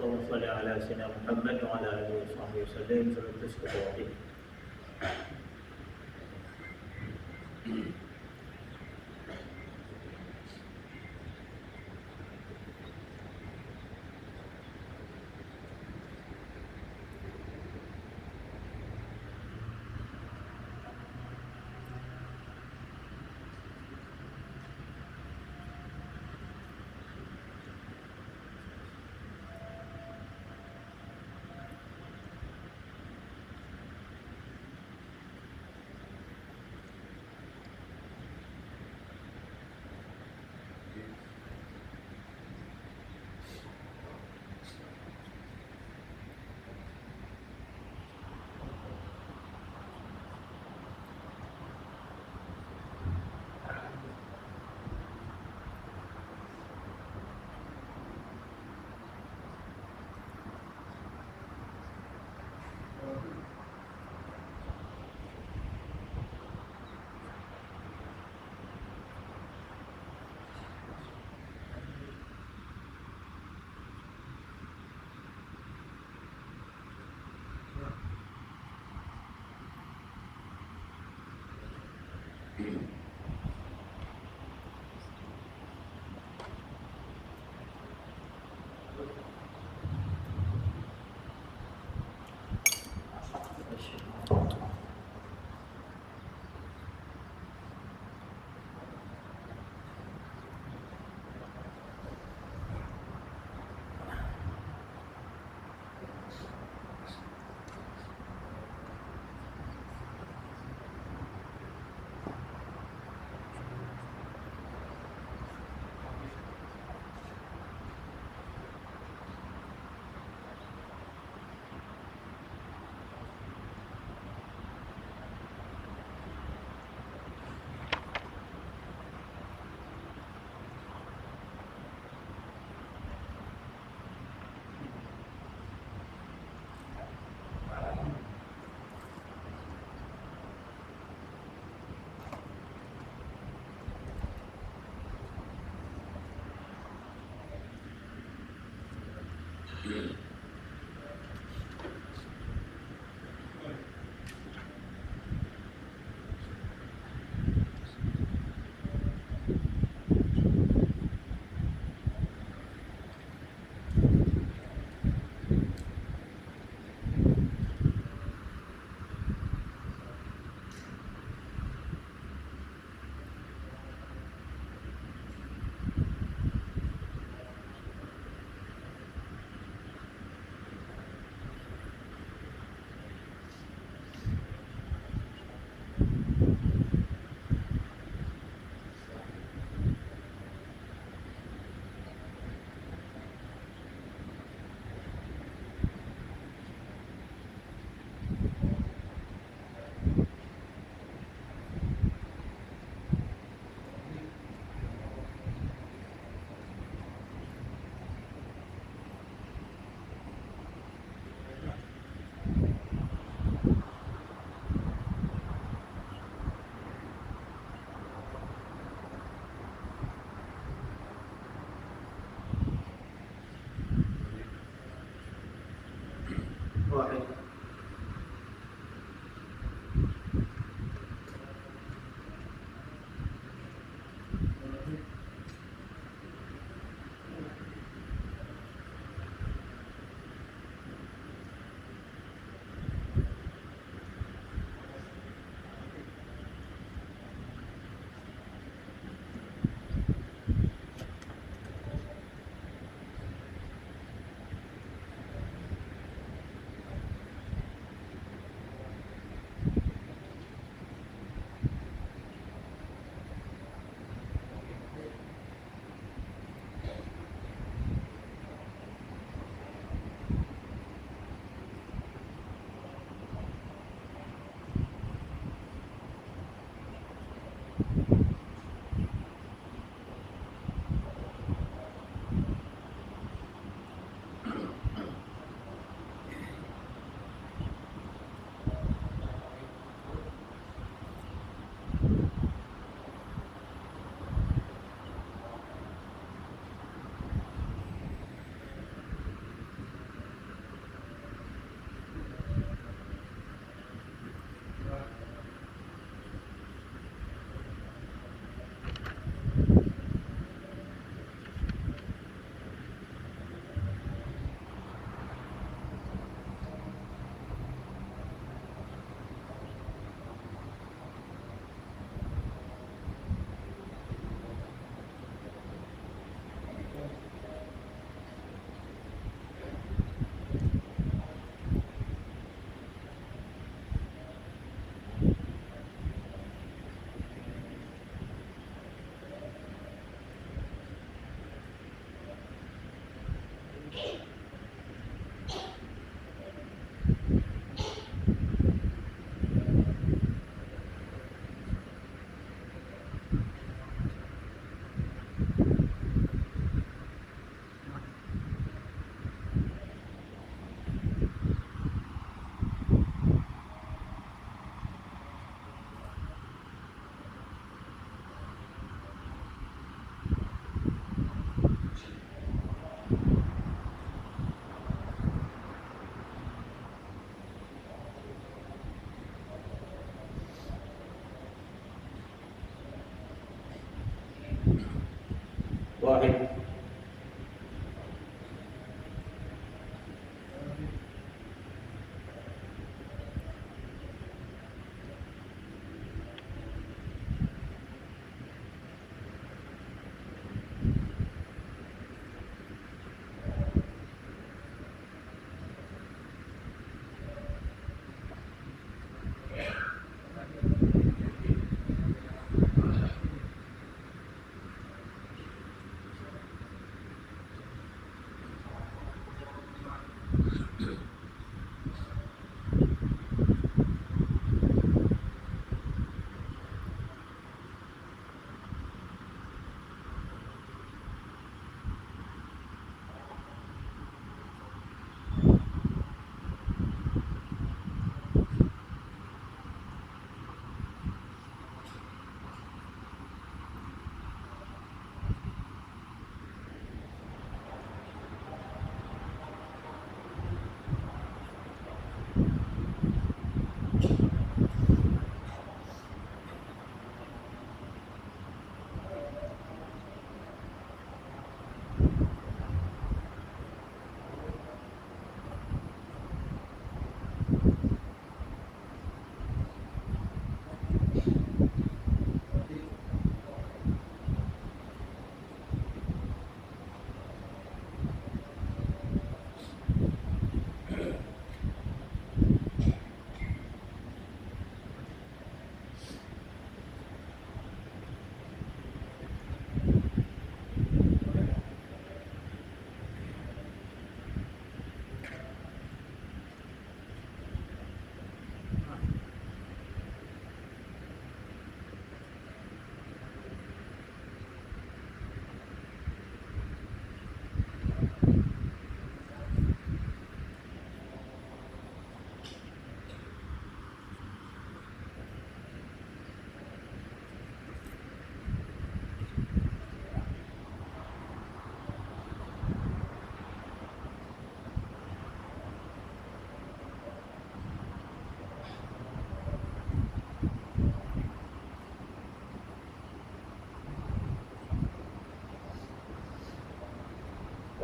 Allahumma shalli ala sayyidina Muhammad wa ala alihi wa sahbihi wasallam. Terus ke bawah.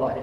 واحد.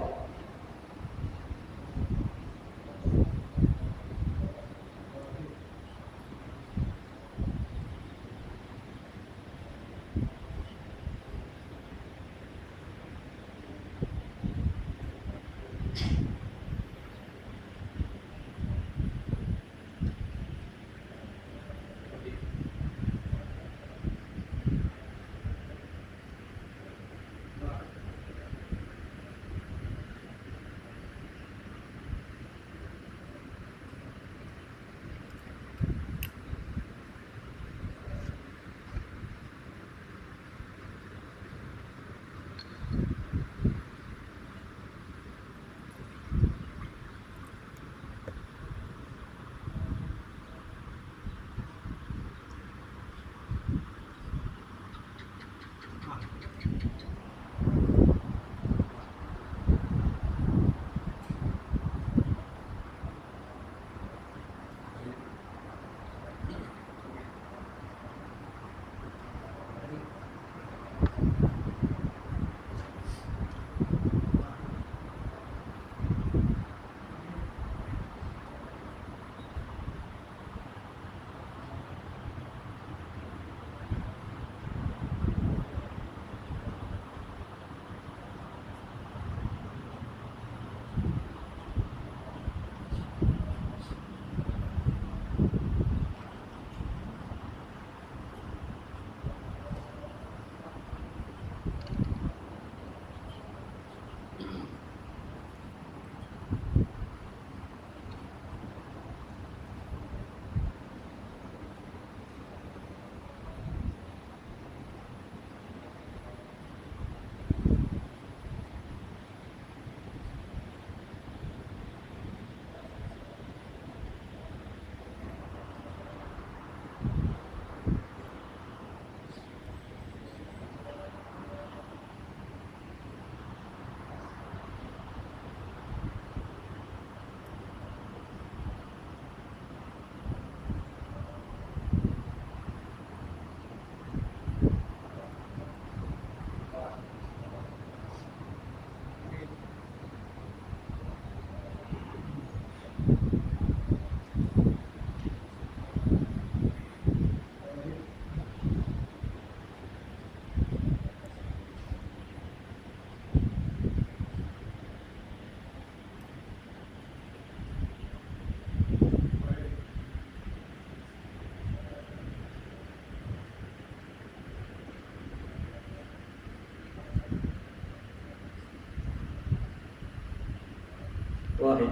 واحد.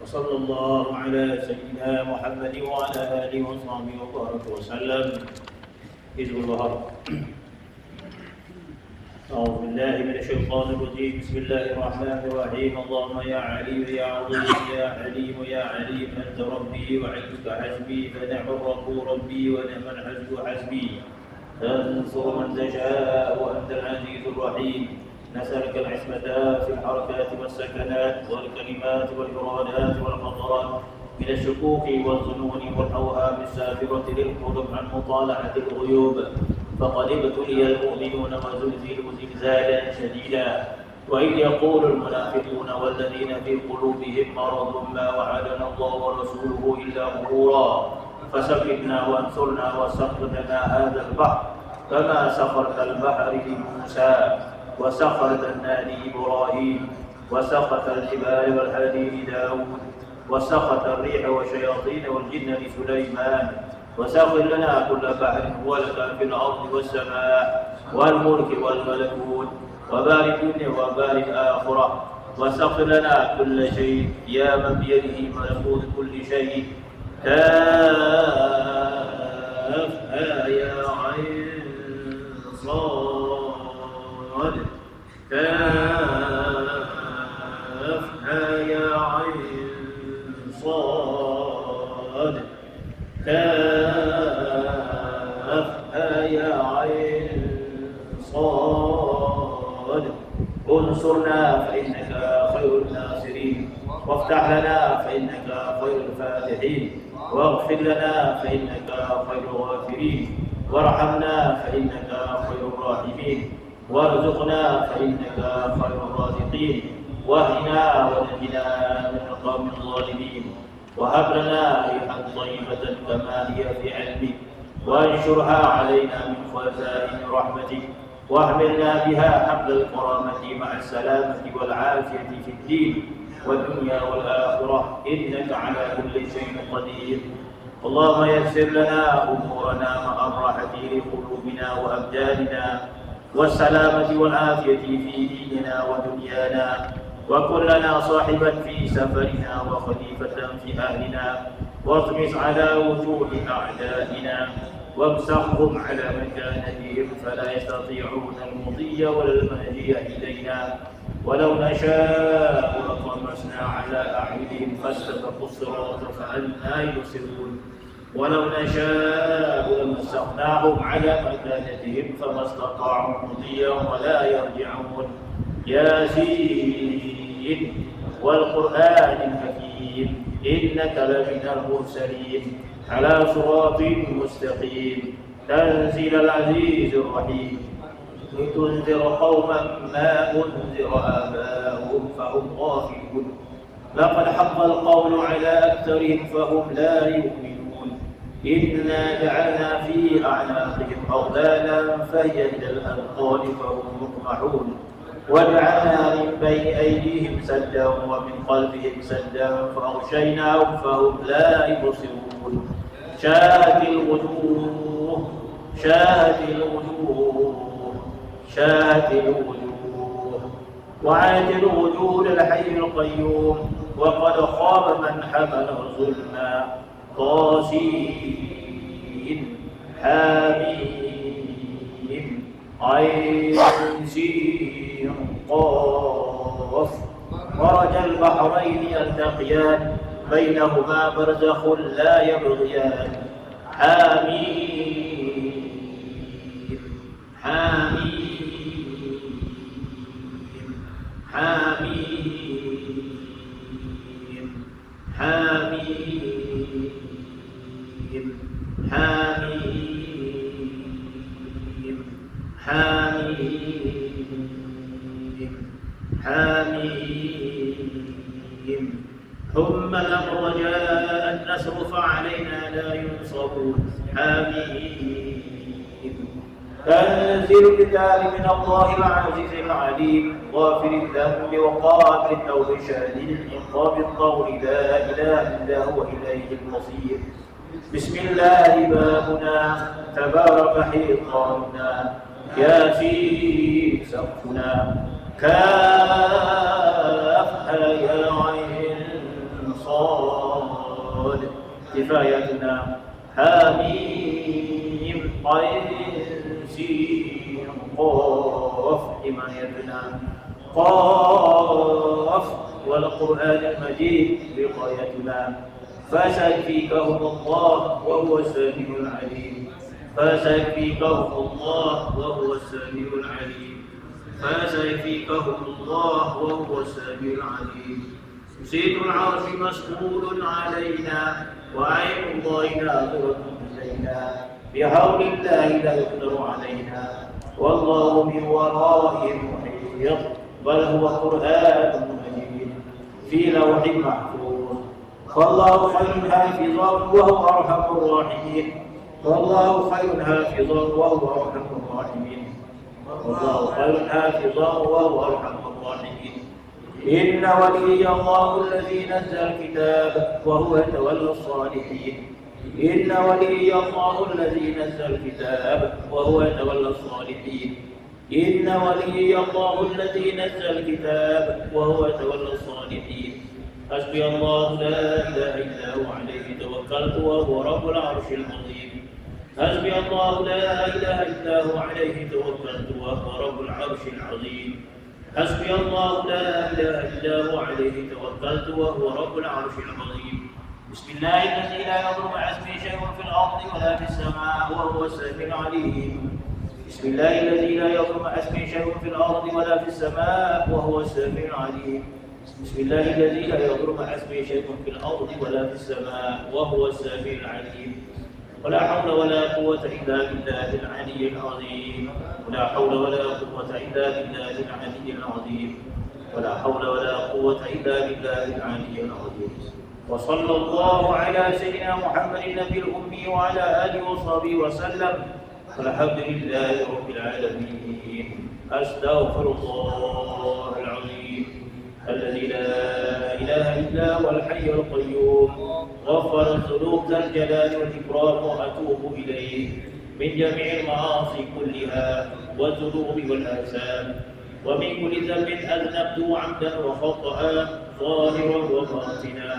وصلى الله على سيدنا محمد وعلى آله وصحبه وبارك وسلم. حزب الظهر. أعوذ بالله من الشيطان الرجيم. بسم الله الرحمن الرحيم. اللهم يا عليم يا عظيم يا حليم يا عليم أنت ربي وعندك حسبي فنعم الرب ربي ونعم الحسب حسبي تنصر من تشاء وأنت العزيز الرحيم. نسألك العصمة في الحركات والسكنات والكلمات والإرادات والخطرات من الشكوك والظنون والأوهام السافرة للقرب عن مطالعة الغيوب، فقد ابتلي المؤمنون وزلزلوا زلزالا شديدا. وإذ يقول المنافقون والذين في قلوبهم مرض ما وعدنا الله ورسوله إلا غرورا. فسبحنا وانصرنا وسخر لنا هذا البحر كما سخرت البحر لموسى وسخرت النار لإبراهيم وسخط الجبال والحديد داود وسخط الريح والشياطين والجن لسليمان. وسخر لنا كل بحر هو لك في الأرض والسماء والملك والملكوت وبارك الدنيا وبارك الآخرة. وسخر لنا كل شيء يا من بيده ملكوت كل شيء. كافها يا عين صاد كافها يا عين صاد كافها يا عين صاد. انصرنا فإنك خير الناصرين وافتح لنا فإنك خير الفاتحين واغفر لنا فإنك خير الغافرين وارحمنا فإنك خير الراحمين. وارزقنا فإنك خير الرازقين، واهدنا ونجنا من القوم الظالمين، وهب لنا ريحا طيبة كما هي في علمك، وانشرها علينا من خزائن رحمتك، واحملنا بها حمل الكرامة مع السلامة والعافية في الدين والدنيا والآخرة، إنك على كل شيء قدير. اللهم يسر لنا أمورنا مع الراحة لقلوبنا وأبداننا والسلامة والعافية في ديننا ودنيانا، وكن لنا صاحبا في سفرنا وخليفة في أهلنا، واطمس على وجوه أعدائنا وامسخهم على مكانتهم فلا يستطيعون المضي ولا المهدي إلينا، ولو نشاء لطمسنا على أعينهم فاستبقوا الصراط فأنى يبصرون، ولو نشاء لمسخناهم على مكانتهم فما استطاعوا مضيا ولا يرجعون. ياسين والقرآن الحكيم إنك لمن المرسلين على صراط مستقيم، تنزيل العزيز الرحيم، لتنذر قوما ما أنذر آباؤهم فهم غافلون، لقد حق القول على أكثرهم فهم لا يؤمنون، إنا جعلنا في أعناقهم أغلالا فهي إلى الأذقان فهم مقمحون، وجعلنا من بين أيديهم سدا ومن خلفهم سدا فأغشيناهم فهم لا يبصرون. شاهد الوجوه شاهد الوجوه وعاد الوجوه للحي القيوم، وقد خاب من حمل ظلما. طاسين حاميم عين سين قاف، مرج البحرين يلتقيان بينهما برزخ لا يبغيان. حميم حميم حميم حميم حميم حميم ثم الأمر وجاء النصر فعلينا لا ينصرون. حميم تنزيل الكتاب من الله العزيز العليم، غافر الذنب وقابل التوب شديد العقاب الطول لا إله إلا هو إليه المصير. بسم الله بابنا تبارك حيطاننا، ياسين سقفنا، كافها يا عين صاد كفايتنا. حميم عين سين قاف حمايتنا. قاف والقرآن المجيد وقايتنا. فسيكفيكهم الله وهو السميع العليم. فسيكفيكهم الله وهو السميع العليم. فسيكفيكهم الله وهو السميع العليم. زيت العرش مسؤول علينا، وعين الله ناظرة إلينا، بحول الله لا يقدر علينا، والله من ورائهم محيط، بل هو قرآن مجيد في لوح محفوظ. فالله خير حافظا وهو أرحم الراحمين. والله خير حافظا وهو أرحم الراحمين. والله خير حافظا وهو أرحم الراحمين. إن ولي الله الذي نزل الكتاب وهو يتولى الصالحين. إن ولي الله الذي نزل الكتاب وهو يتولى الصالحين. إن ولي الله الذي نزل الكتاب وهو يتولى الصالحين. حسبي الله لا إله إلا هو عليه توكلت وهو رب العرش العظيم. حسبي الله لا إله إلا هو عليه توكلت وهو رب العرش العظيم. حسبي الله لا إله إلا هو عليه توكلت وهو رب العرش العظيم. بسم الله الذي لا يضر مع اسمه شيء في الأرض ولا في السماء وهو السميع العليم. بسم الله الذي لا يضر مع اسمه شيء في الأرض ولا في السماء وهو السميع العليم. بسم الله الذي لا يضر مع اسمه شيء في الأرض ولا في السماء وهو السميع العليم. ولا حول ولا قوة إلا بالله العلي العظيم. ولا حول ولا قوة إلا بالله العلي العظيم. ولا حول ولا قوة إلا بالله العلي العظيم. وصلى الله على سيدنا محمد النبي الأمي وعلى آله وصحبه وسلم. والحمد لله رب العالمين. أستغفر الله العظيم الذي لا إله إلا هو الحي القيوم غفر الذنوب ذا الجلال والإكرام وأتوب إليه من جميع المعاصي كلها والذنوب والآثام ومن كل ذنب أذنبت عمدا وخطأ ظاهرا وباطنا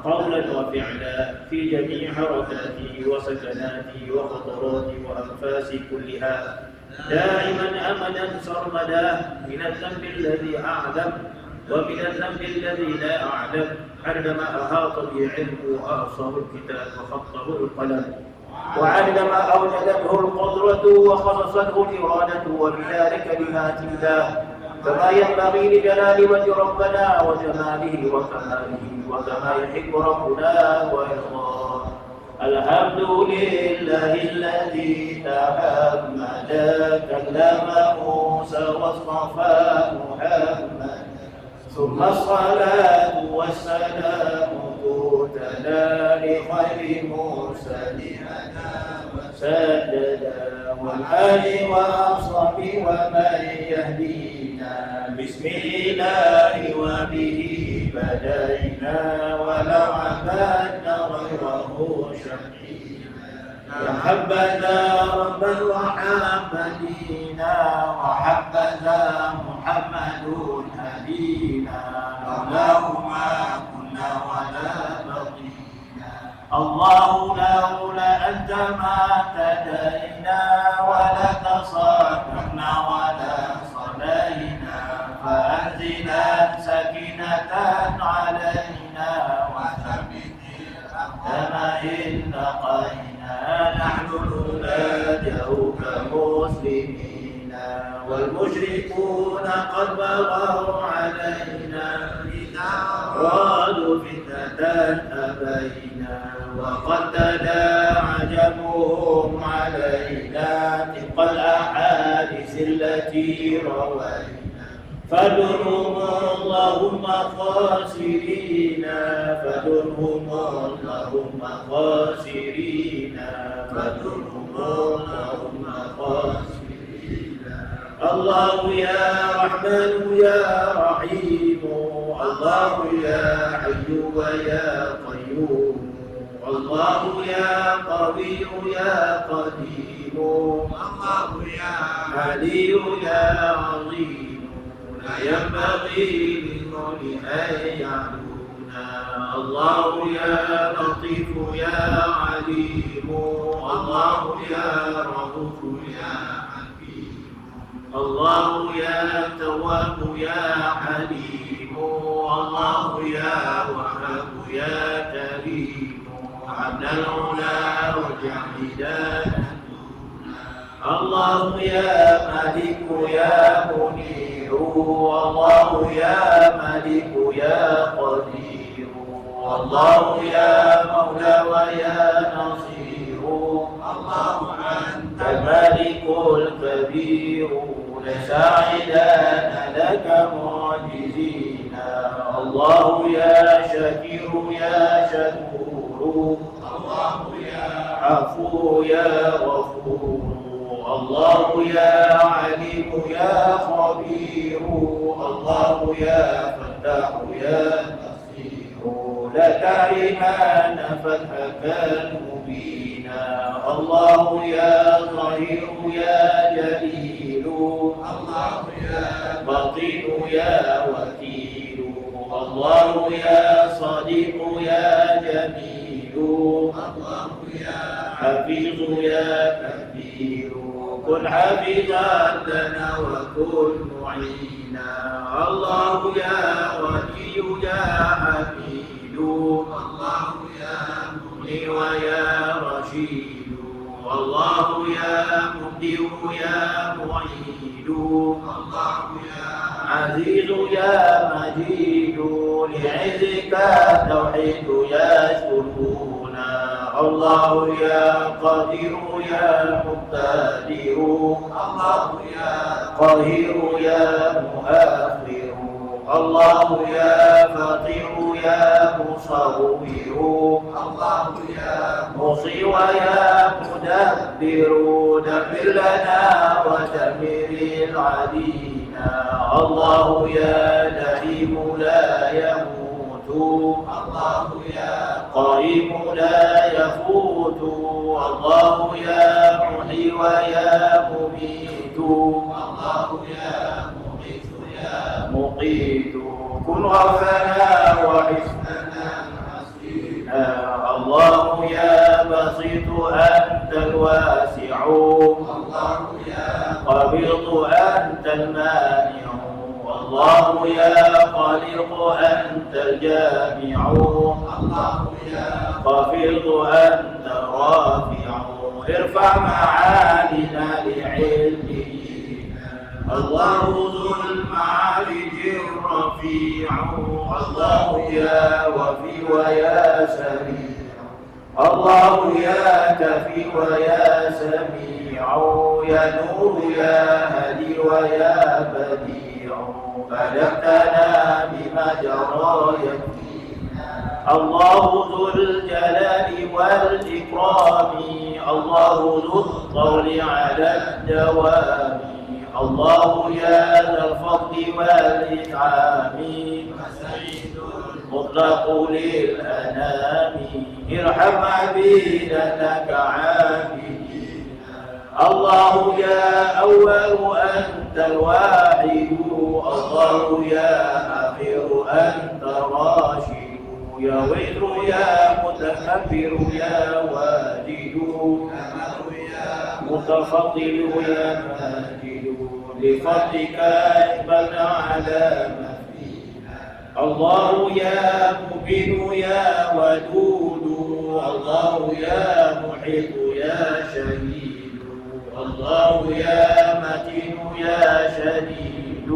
قولا وفعلا في جميع حركاتي وسكناتي وخطراتي وأنفاسي كلها دائما أبدا سرمدا من الذنب الذي أعلم ومن الذنب الذي لا أعلم عندما أحاط بي علمه وأعصاه الكتاب وخطه القلم وعندما أوجدته القدرة وخصصته الإرادة وبذلك كلمات الله كما ينبغي لجلال وجه ربنا وجماله وكماله وكما يحب ربنا ويرضاه. الحمد لله الذي تحمد كلم موسى واصطفى محمد ثم الصلاة والسلام تتلى لخير مرسل سددا والآل والصحب ومن يهدينا بسم الله وبه بدينا ولو عبدنا غيره شقينا يا حبذا ربا وحبدينا وحبذا محمد هدينا لولاه ما كنا ولا بقينا الله لولا أنت ما اهتدينا ولا تصدقنا ولا صلينا فأنزلا سكينة علينا وثبت الأقدام إن لقينا نحن ننادوك مسلمين والمشركون قد بغوا علينا إذا أرادوا فتنة أبينا وقد تداعجبهم علينا طبق الأحاديث التي روينا فدرهم اللهم خاسرين فدرهم اللهم خاسرين فدرهم اللهم خاسرين. الله يا رحمن يا رحيم الله يا حي ويا قيوم الله يا قوي يا قدير الله يا علي يا عظيم لا ينبغي للمولى أن يعلونا الله يا لطيف يا عليم الله يا رؤوف يا حكيم الله يا تواب يا حليم الله يا وهاب يا كريم عبد العلا وجاهدا الله يا ملك يا منير الله يا ملك يا قدير الله يا مولى ويا نصير الله أنت الملك الكبير ليس عدانا لك معجزين الله يا شكير يا شكور الله يا عفو يا غفور الله يا عليم يا خبير الله يا فتاح يا نصير لك إيمان فتحك المبينا الله يا ظهير يا جليل الله يا بطين يا وكيل الله يا صديق يا جميل الله يا حفيظ يا كبير كن حافظا لنا وكن معينا الله يا ولي يا حميد الله يا مغني ويا رشيد الله يا مبدئ يا معيد الله يا عزيز يا مجيد لعزك التوحيد يشكرنا الله يا قادر يا مقتدر الله يا قاهر يا مؤخر الله يا فقير يا مصور الله يا مصي ويا مدبر دبر لنا ودمر العديد الله يا دائم لا يموت الله يا قائم لا يفوت الله يا محيي ويا مميت الله يا مغيث يا مقيت كن غفنا وحسننا حسينا الله يا بسيط أنت الواسع الله يا قبيض أنت المانع الله يا خالق أنت الجامع الله يا خافض أنت رافع ارفع معالينا لعلمه الله ذو المعارج الرفيع الله يا وفي ويا سميع الله يا كفي ويا سميع يا نور يا هدي ويا بديع بلغتنا بما جرى يكفينا الله ذو الجلال والإكرام الله ذو الطول على الدوام الله يا ذا الفضل والإنعام سعيد المطلق للأنام ارحم عبيدك عابدين الله يا أول أنت الواحد الله يا آخر أنت راشد يا ويل يا متكبر يا واجد يا متفضل يا ماجد بفضلك اقبلنا على ما فينا الله يا مبين يا ودود الله يا محيط يا شهيد الله يا متين يا شديد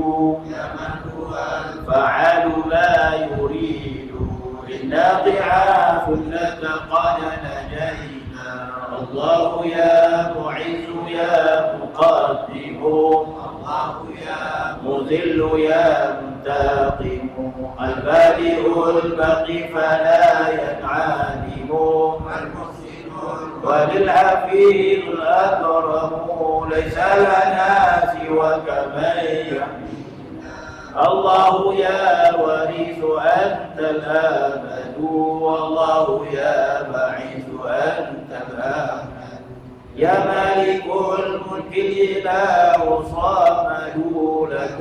يا من هو الفعال ما يريد إنا ضعاف لك قد نجينا الله يا معز يا مقدم الله يا مذل يا منتقم البادئ البقي فلا ينعدم المحسن وللعفيف الأكرم ليس لنا سواك من يحمي الله يا وريث أنت الآمد والله يا بعيث أنت الآمد يا مالك الملك الإله صامد لك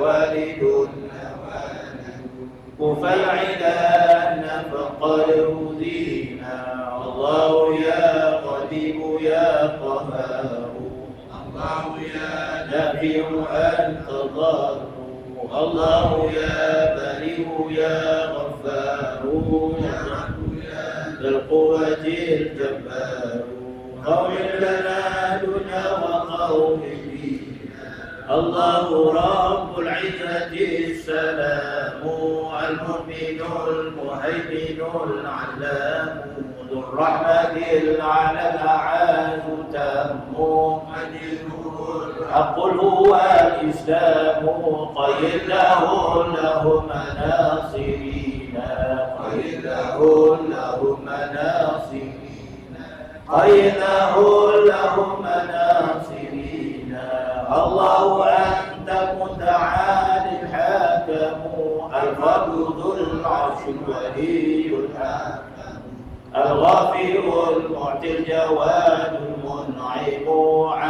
والد كفى العدان فقد رضينا الله يا قديم يا قهار الله يا نبي أنت ضار الله يا بريء يا غفار ذا القوة الجبار قوم لنا دنيا وقوم فينا الله رب العزة السلام المؤمن المهيمن العلام ذو الرحمة الأعلى الأعز تم الحق هو الإسلام قيد له مناصرينا قيد له مناصرينا قيد له مناصرينا الله أنت متعال الحاكم الفرد ذو العرش الولي الحاكم الغفير المعطي الجواد المنعم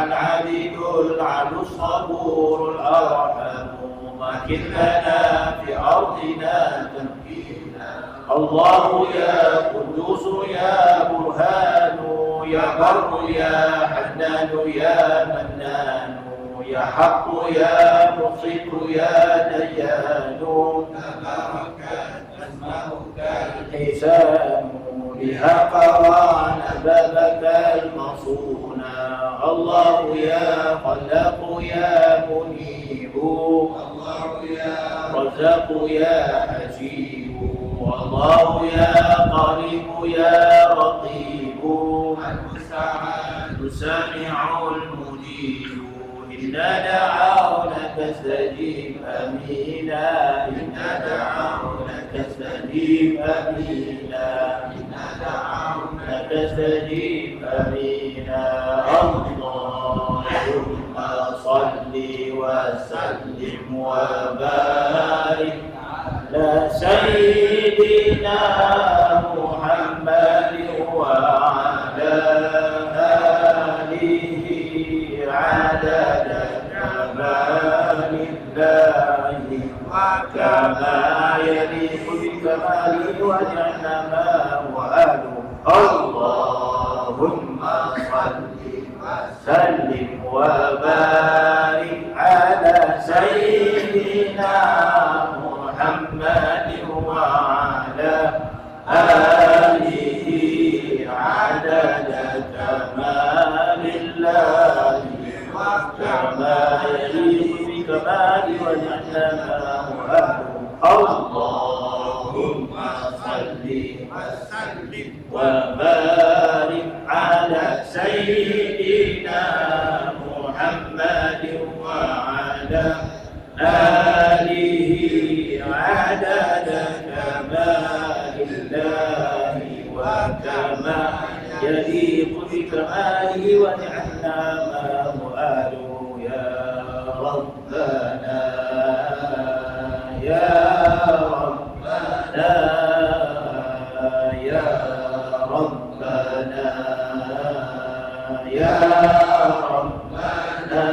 العبيد العدل الصبور الأرحم مكن لنا في أرضنا تمكينا الله يا قدوس يا برهان يا بر يا حنان يا منان يا حق يا مقسط يا ديان تباركت أسماؤك الحسان بها قران بابك المصونا الله يا خلاق يا منيب الله يا رزاق يا حسيب والله يا قريب يا رقيب المستعان سامع المجيب إنا دعوناك استجيب أمينا إنا دعوناك استجيب أمينا إنا دعوناك استجيب أمينا اللهم صل وسلم وبارك على سيدنا محمد وعلى آله عدد كمال الله وكما يليق بكماله وجعلنا ما وآله اللهم صل وسلم وبارك على سيدنا محمد وعلى آله عدد كمال الله وكما يليق بكماله وجعلنا أهله اللهم صل وسلم وبارك على سيدنا محمد وعلى آله عدد كمال الله وكما يليق بكماله وجعلنا ما مؤاله يا ربنا يا ربنا يا ربنا يا ربنا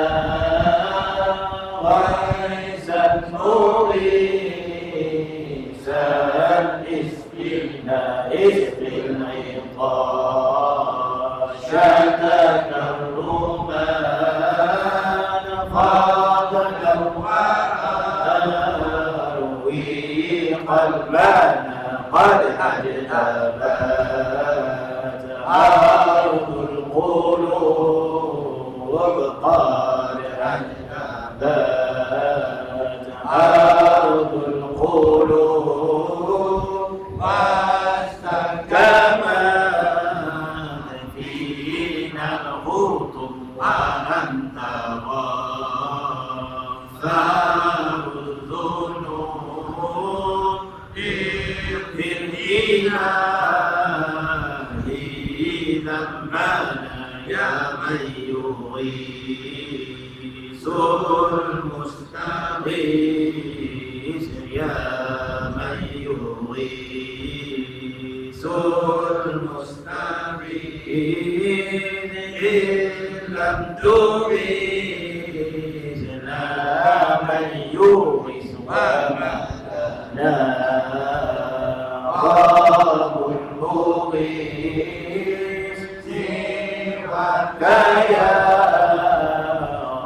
غيث النور سال اسقنا اسق العطاش شتك الرمان فاض الأوعار روي قلبنا قد أجدبت أرض القلوب قد أجدبت أرض القلوب واستكمت فينا الخطب وأنت غفار الذنوب اغفر إلهي ذنبنا يا من يغيث المستغيث يا من يغيث المستغيث إن لم تغيثنا من يغيث وما لنا رب المغيث سواك يا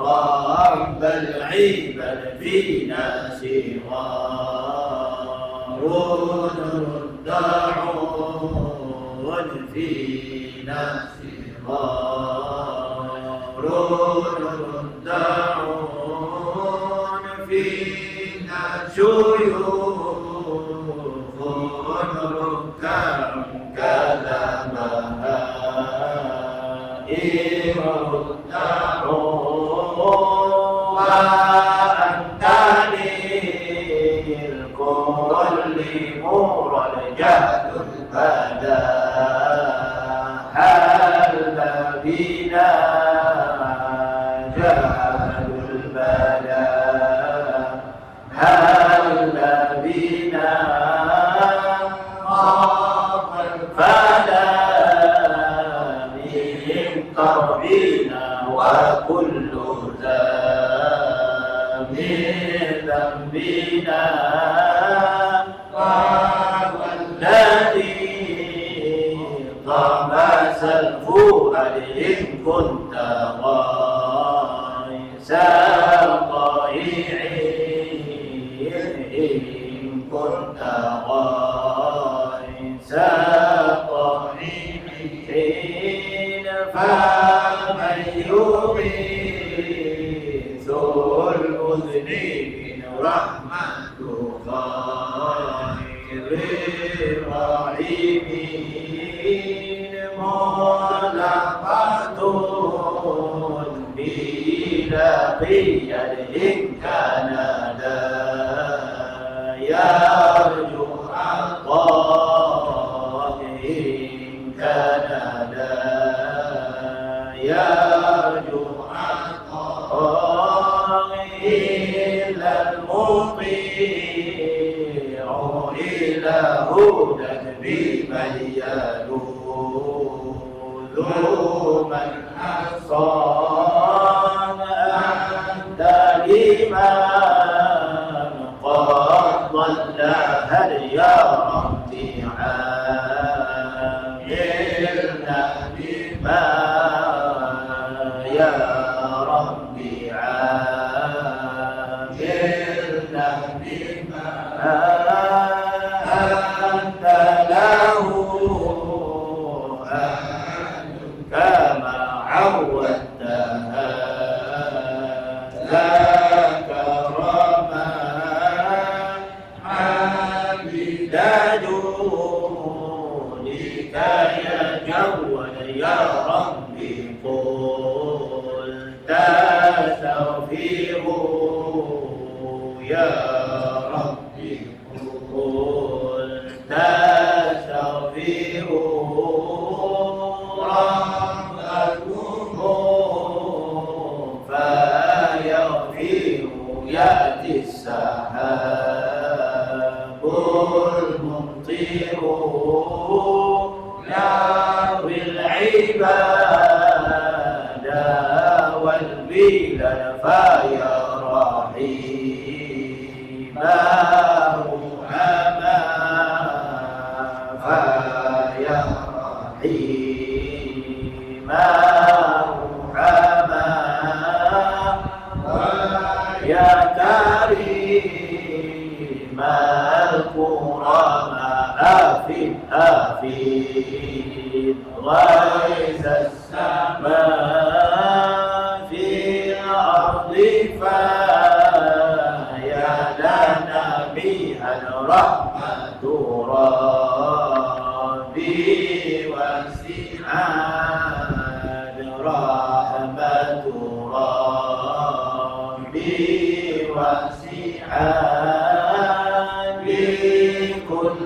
رب العباد فينا صغار ردعون فينا صغار ردعون فينا شيوخ ركع كذا بهائم ردعون وأنت للكل مور الجهل البدا حل بنا جهل البدا حل بنا فلا بهم تربينا وكل ذنبنا والذي طمس الفؤاد إن كنت غيث طائعين إن كنت غيث طائعين فمن يغيث المذنبين رحمة خير تقيا إن كان لا يرجو عطاء إن كان لا يرجو عطاء إلا المطيع إلى هدى بمن يلوذ من حصان أنت لمن قد ضل هل يا ربي عاملنا بما يا ربي عاملنا بما أنت له أهل كما عودتها ذاك رما عابد دونك يجول يا ربي قلت استغفروا يا ربي قلت استغفروا ربكم فيغفر يأتي السحاب الممطر يروي العباد والبلاد فيا رحيماه أما فيا رحيماه أما يا كريم الكرماء أفيد غيث السماء في الأرض فيا لنا بها الرحمة ربي وسعت رحمة ربي وسعت بكل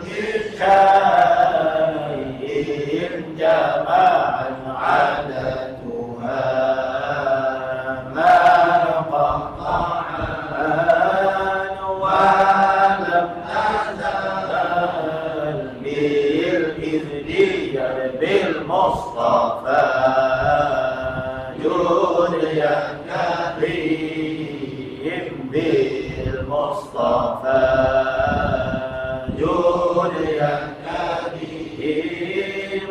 شيء جمعا عددها ما قطعان ولم تزل بالإذن بالمصطفى جوديا كريم بالمصطفى جوديا كريم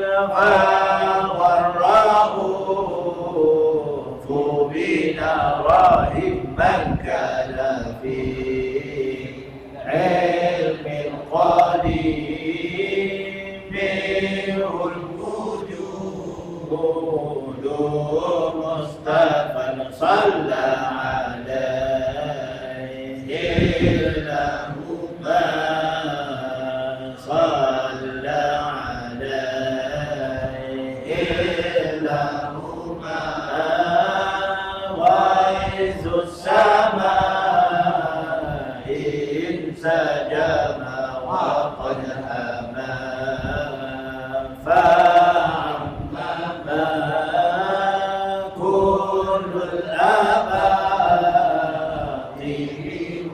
فالرؤوف بنا راهب من كان في علم قديم منه الوجود مصطفى صلى عليه له ما صلى عليه له ما وعز السماء انسجم وقد هما فعمما كل الأماكن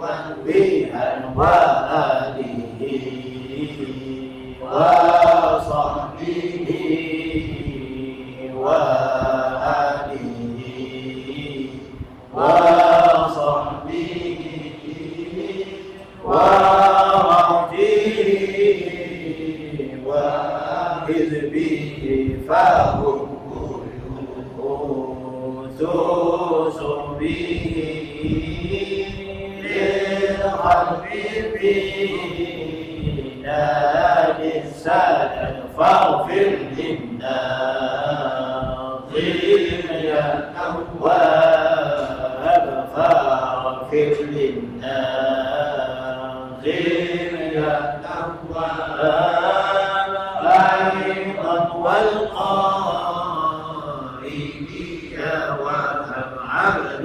بها وآله وصحبه وآله وصحبه ورحمه وحزبه فهم سوس به للقلب فينا للسادة فاغفر للناظرين يا تواب فاغفر للناظرين يا تواب أيضا والقائمين وهم عبد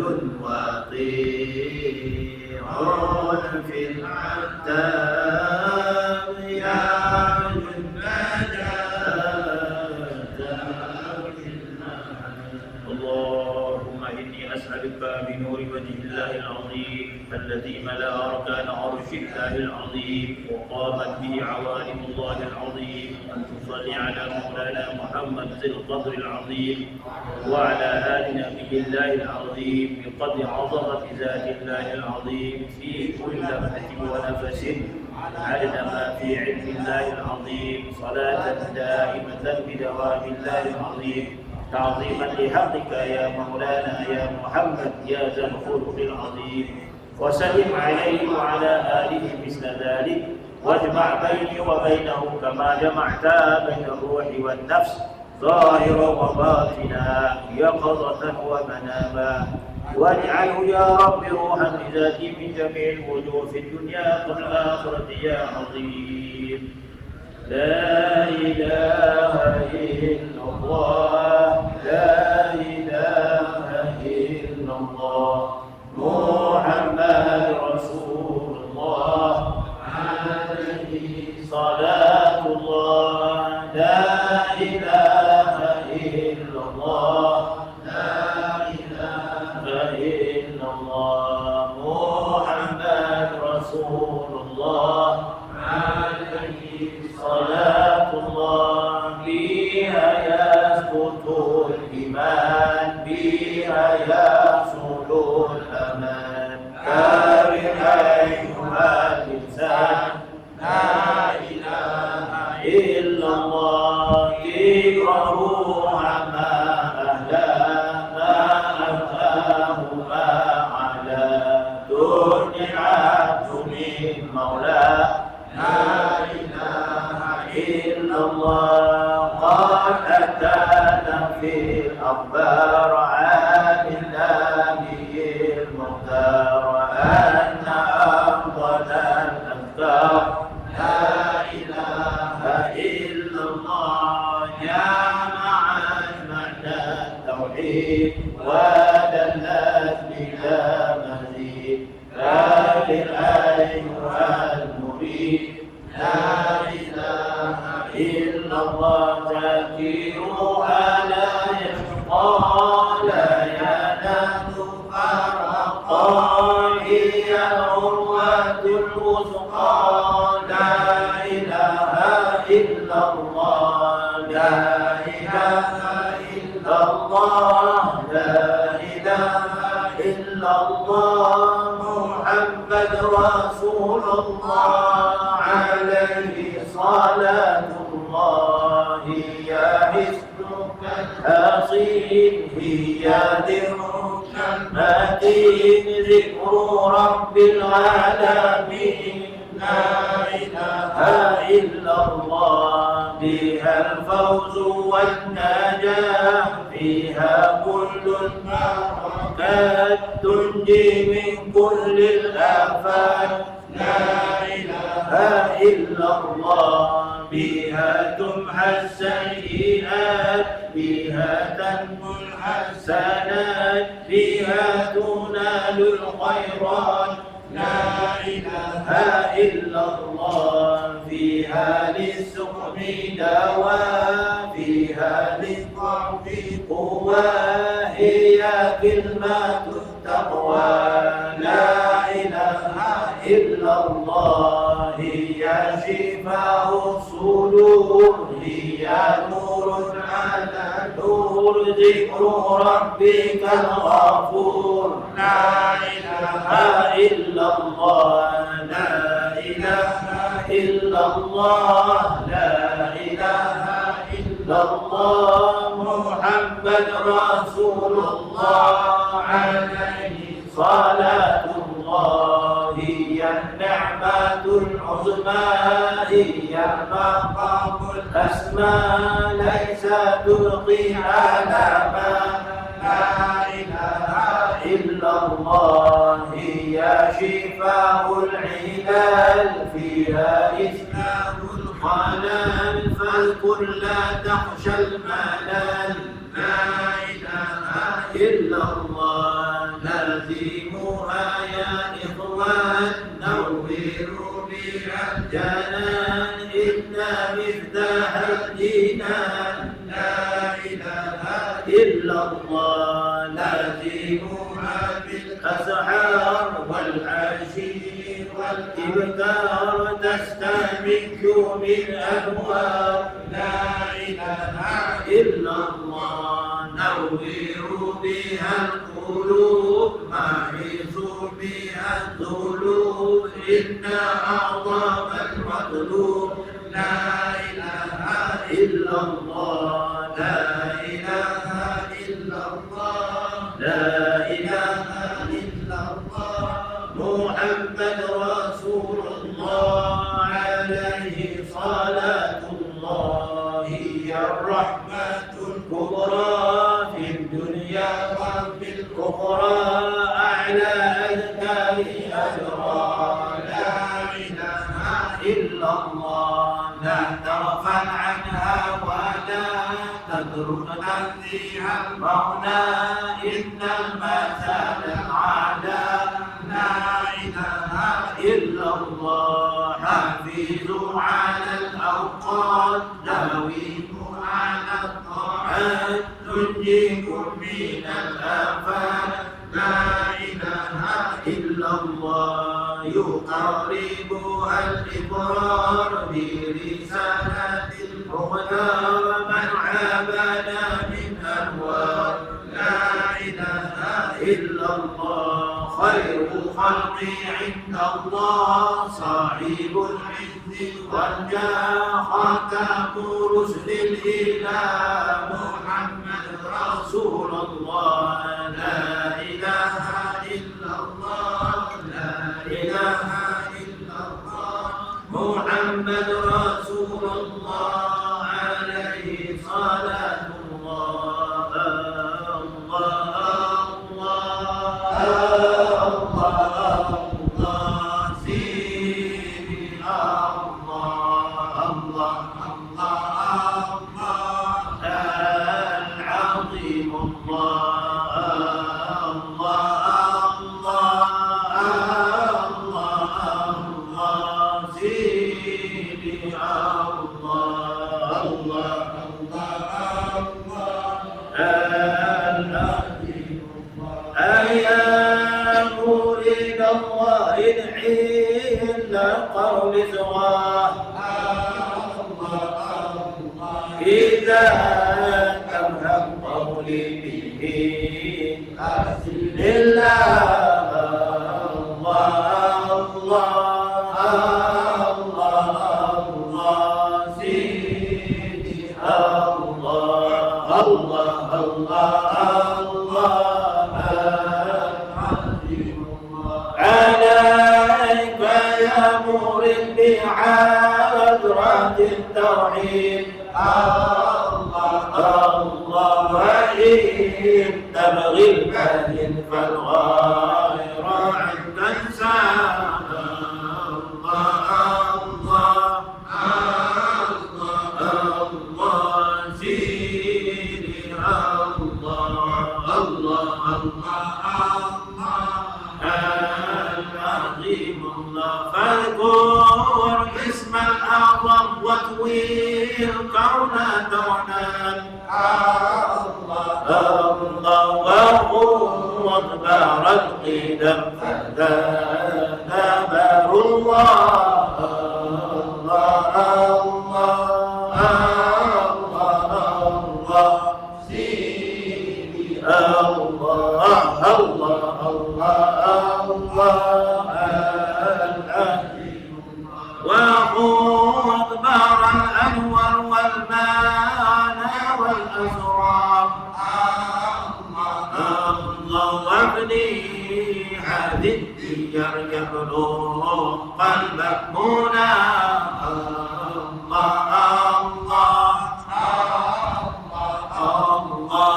نور في العتاب يا اللهم إني أسألك بنور وجه الله العظيم الذي ملأ أركان عرش الله العظيم وقامت به عوالم الله العظيم أن تصلي على مولانا محمد ذي القدر العظيم وعلى آل نبي الله العظيم بقدر عظمة ذات الله العظيم في كل لمحة ونفس عدد ما في علم الله العظيم صلاة دائمة بدوام الله العظيم تعظيما لحقك يا مولانا يا محمد يا ذا الخلق العظيم وسلم عليه وعلى آله مثل ذلك واجمع بيني وبينه كما جمعت بين الروح والنفس ظاهرا وباطنا يقظة ومناما واجعله يا رب روحا لذاتي من جميع الوجوه في الدنيا قبل الآخرة يا عظيم لا إله إلا الله لا إله إلا الله محمد رسول الله عليه صلاة الله لا إله إلا الله لا إله إلا الله محمد رسول الله عليه صلاة الله بها يسقط الإيمان بها يحصل الأمان كاره أيها الإنسان لا إله إلا الله ذكره عما أهلا ما أفاه ما على دنيا العبد من مولاه لا إله إلا الله قد أتانا في الأخبار عن النبي المختار أن أفضل الأذكار لا إله إلا الله يا معنى التوحيد ودلت بلا مزيد كافر أيها المريد لا إله إلا الله ذاكرها لا يشقى لا ينام فرقا هي العروة الوثقى لا إله إلا الله لا إله إلا الله لا إله إلا الله محمد رسول الله عليه صلاة الله يا حسنك الحصين هي ذكرك المتين ذكر رب العالمين لا إله إلا الله بها الفوز والنجاة فيها كل البركات تنجي من كل الآفات لا إله إلا الله بها تمحى السيئات بها تنمو الحسنات بها تنال الخيرات لا إله إلا الله فيها للسقم دواء فيها للضعف قوة هي كلمة التقوى لا إله إلا الله هي شفاء الصدور هي نور على نور ذكر ربك الغفور لا إله إلا الله لا إله إلا الله لا إله إلا الله محمد رسول الله عليه صلاة الله هي النعمة العظمى هي المقام الأسمى ليس تلقي على ما لا إله إلا الله هي شفاء العلال فيها إسلام الخلال فاذكر لا تخشى الملال لا إله إلا الله لازمها يا إخوان بها الجنان إن مفتاح الجنان لا إله إلا الله لازمها بالأسحار والعشير والإبكار تستمد من أنوار لا إله إلا الله نور بها القلوب معز بها الذنوب إن أعظم المطلوب لا إله إلا الله لا إله إلا الله لا إله إلا الله محمد رسول الله عليه صلاة الله هي الرحمة الكبرى في الدنيا وفي الأخرى أعلى أذكار أجرا لا إله إلا الله لا تغفل عنها ولا تترك تنزيه المولى إن المثل الأعلى لا إله إلا الله حافظ على الأوقات داويم على الطاعات تنجيكم من الآفات لا إله إلا الله يقربها الإقرار برسالة المختار من عابنا من أنوار لا إله إلا الله خير خلق عند الله صاحب العز والجاه خاتم رسل الإله محمد رسول الله لا إله إلا الله لا إله إلا الله محمد رسول الله عليه صلاة الله الله الله الله سيدي الله الله الله العظيم الله الله الله الله سيدي الله الله العظيم أيام إلى الله عند قول سواه إذا تمهم قولي به لله الله الله الله سيدي الله الله الله عليك يا مورد بعذرة التوحيد الله وإن تبغي البدن فالغير عن تنسى الله سيدي الله العظيم الله فاذكر اسم الأعظم وتويل كون دونان الله وقوة بار القدم فذا نبر الله الله سيدي الله وخذ بار الأنور والمعنى والأسرار الله وابني هذه الديار يبلغ قلبك منى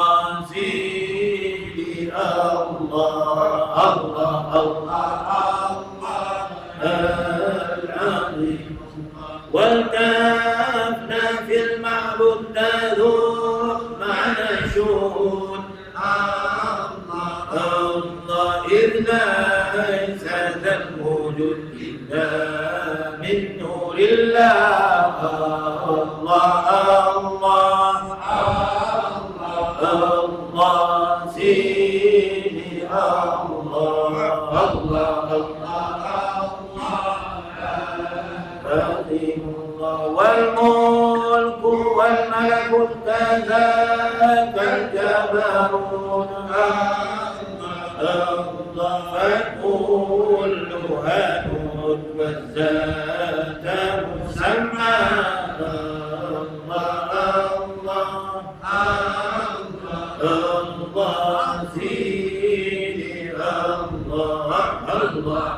الله سيدي الله العظيم والكافنا في المعبود تذوق معنى شهود الله إذ ليس ذنبه وجود إلا من نور الله. الله الله الله سيدي الله الله الله والملك والملكوت كذاك الجبروت الله فكلها نور والذات مسمى. الله سيدي الله الله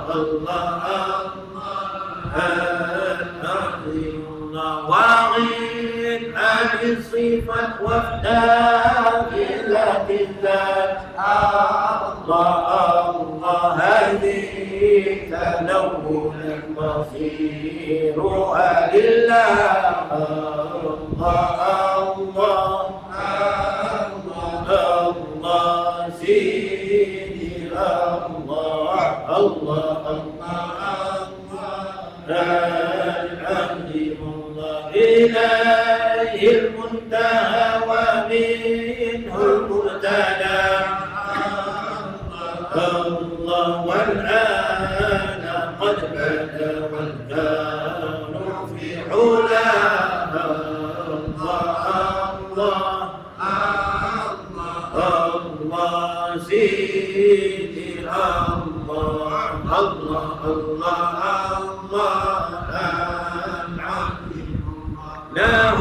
واغيث عن الصفات وافتاح ذات الذات. الله هذه تلون مصيرها لله. الله سيدي الله إليه المنتهى ومنه المبتدى. الله والآن قد بدا والكون في علاه. الله سيدي له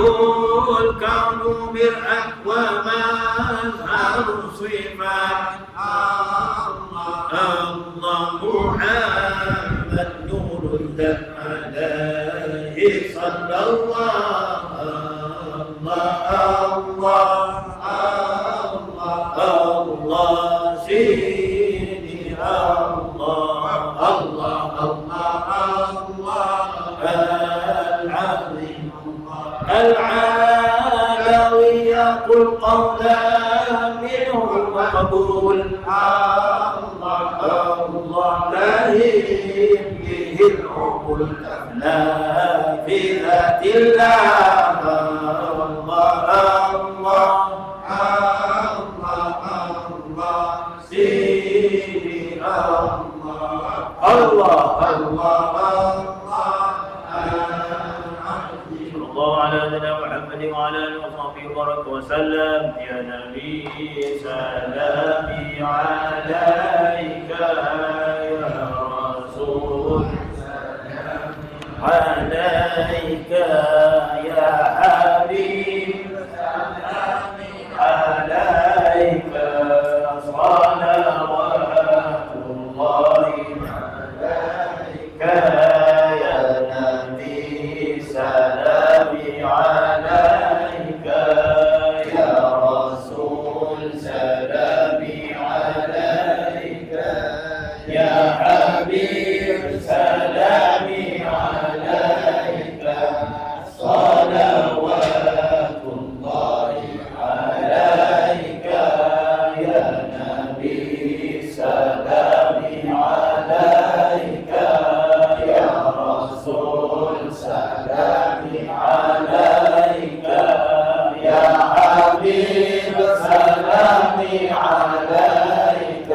الكون مرآة ومظهر صفات. الله محمد نور دم عليه صلى الله. الله سيدي الله العالوي يقول قولا منه مقبول. الله لاهين به العقول لا في ذات الله. الله سيدي الله على نبينا محمد وعلى اله وصحبه وبارك وسلم. يا نبي سلامي عليك يا رسول عليك يا حبيب عليك صلوات الله عليك يا نبي سلامي عليك يا رسول سلامي عليك يا حبيب سلامي عليك صلوات الله عليك يا نبي سلامي عليك يا رسول سلامي عليك يا حبيب سلامي عليك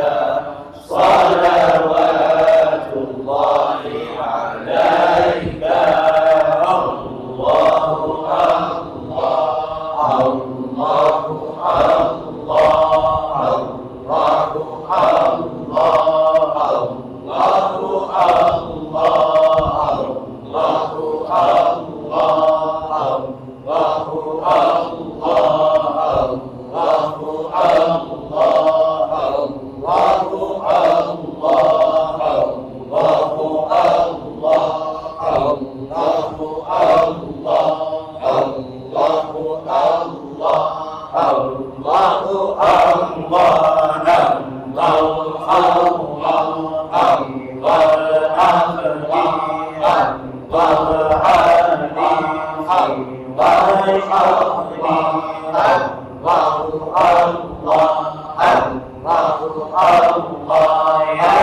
صلوات الله عليك. الله يا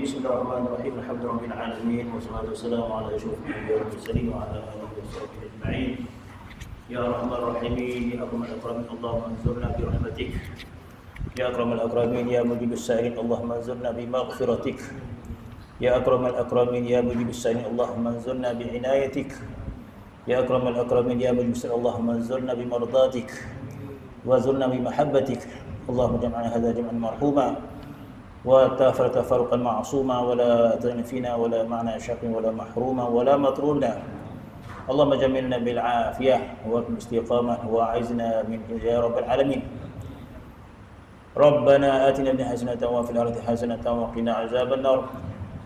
Bismillahirrahmanirrahim. Alhamdulillahirabbil alamin wassalatu wassalamu ala asyrofil anbiya'i wal mursalin wa ala alihi washabbihi ajma'in. Ya Arhamar Rahimin, ya Akmal Akramin, Allahumma anzurna bi rahmatik. Ya Akramal Akramin, ya Mujibus Sa'ilin, Allahumma anzurna bi maghfiratik. Ya Akramal Akramin, ya Mujibus Sa'ilin, Allahumma anzurna bi inayatik. Ya Akramal Akramin, ya Mujibus Sa'ilin, Allahumma anzurna bi mardatik wa anzurna bi mahabbatik. Allahumma jam'ana hadha jam'an marhuma وتفرقا معصوما ولا تنفينا ولا معنى شاق ولا محروما ولا مطرودا. اللهم جملنا بالعافية والاستقامة وأعزنا من يا رب العالمين. ربنا آتنا من حسنة وفي الأرض حسنة وقنا عذاب النار.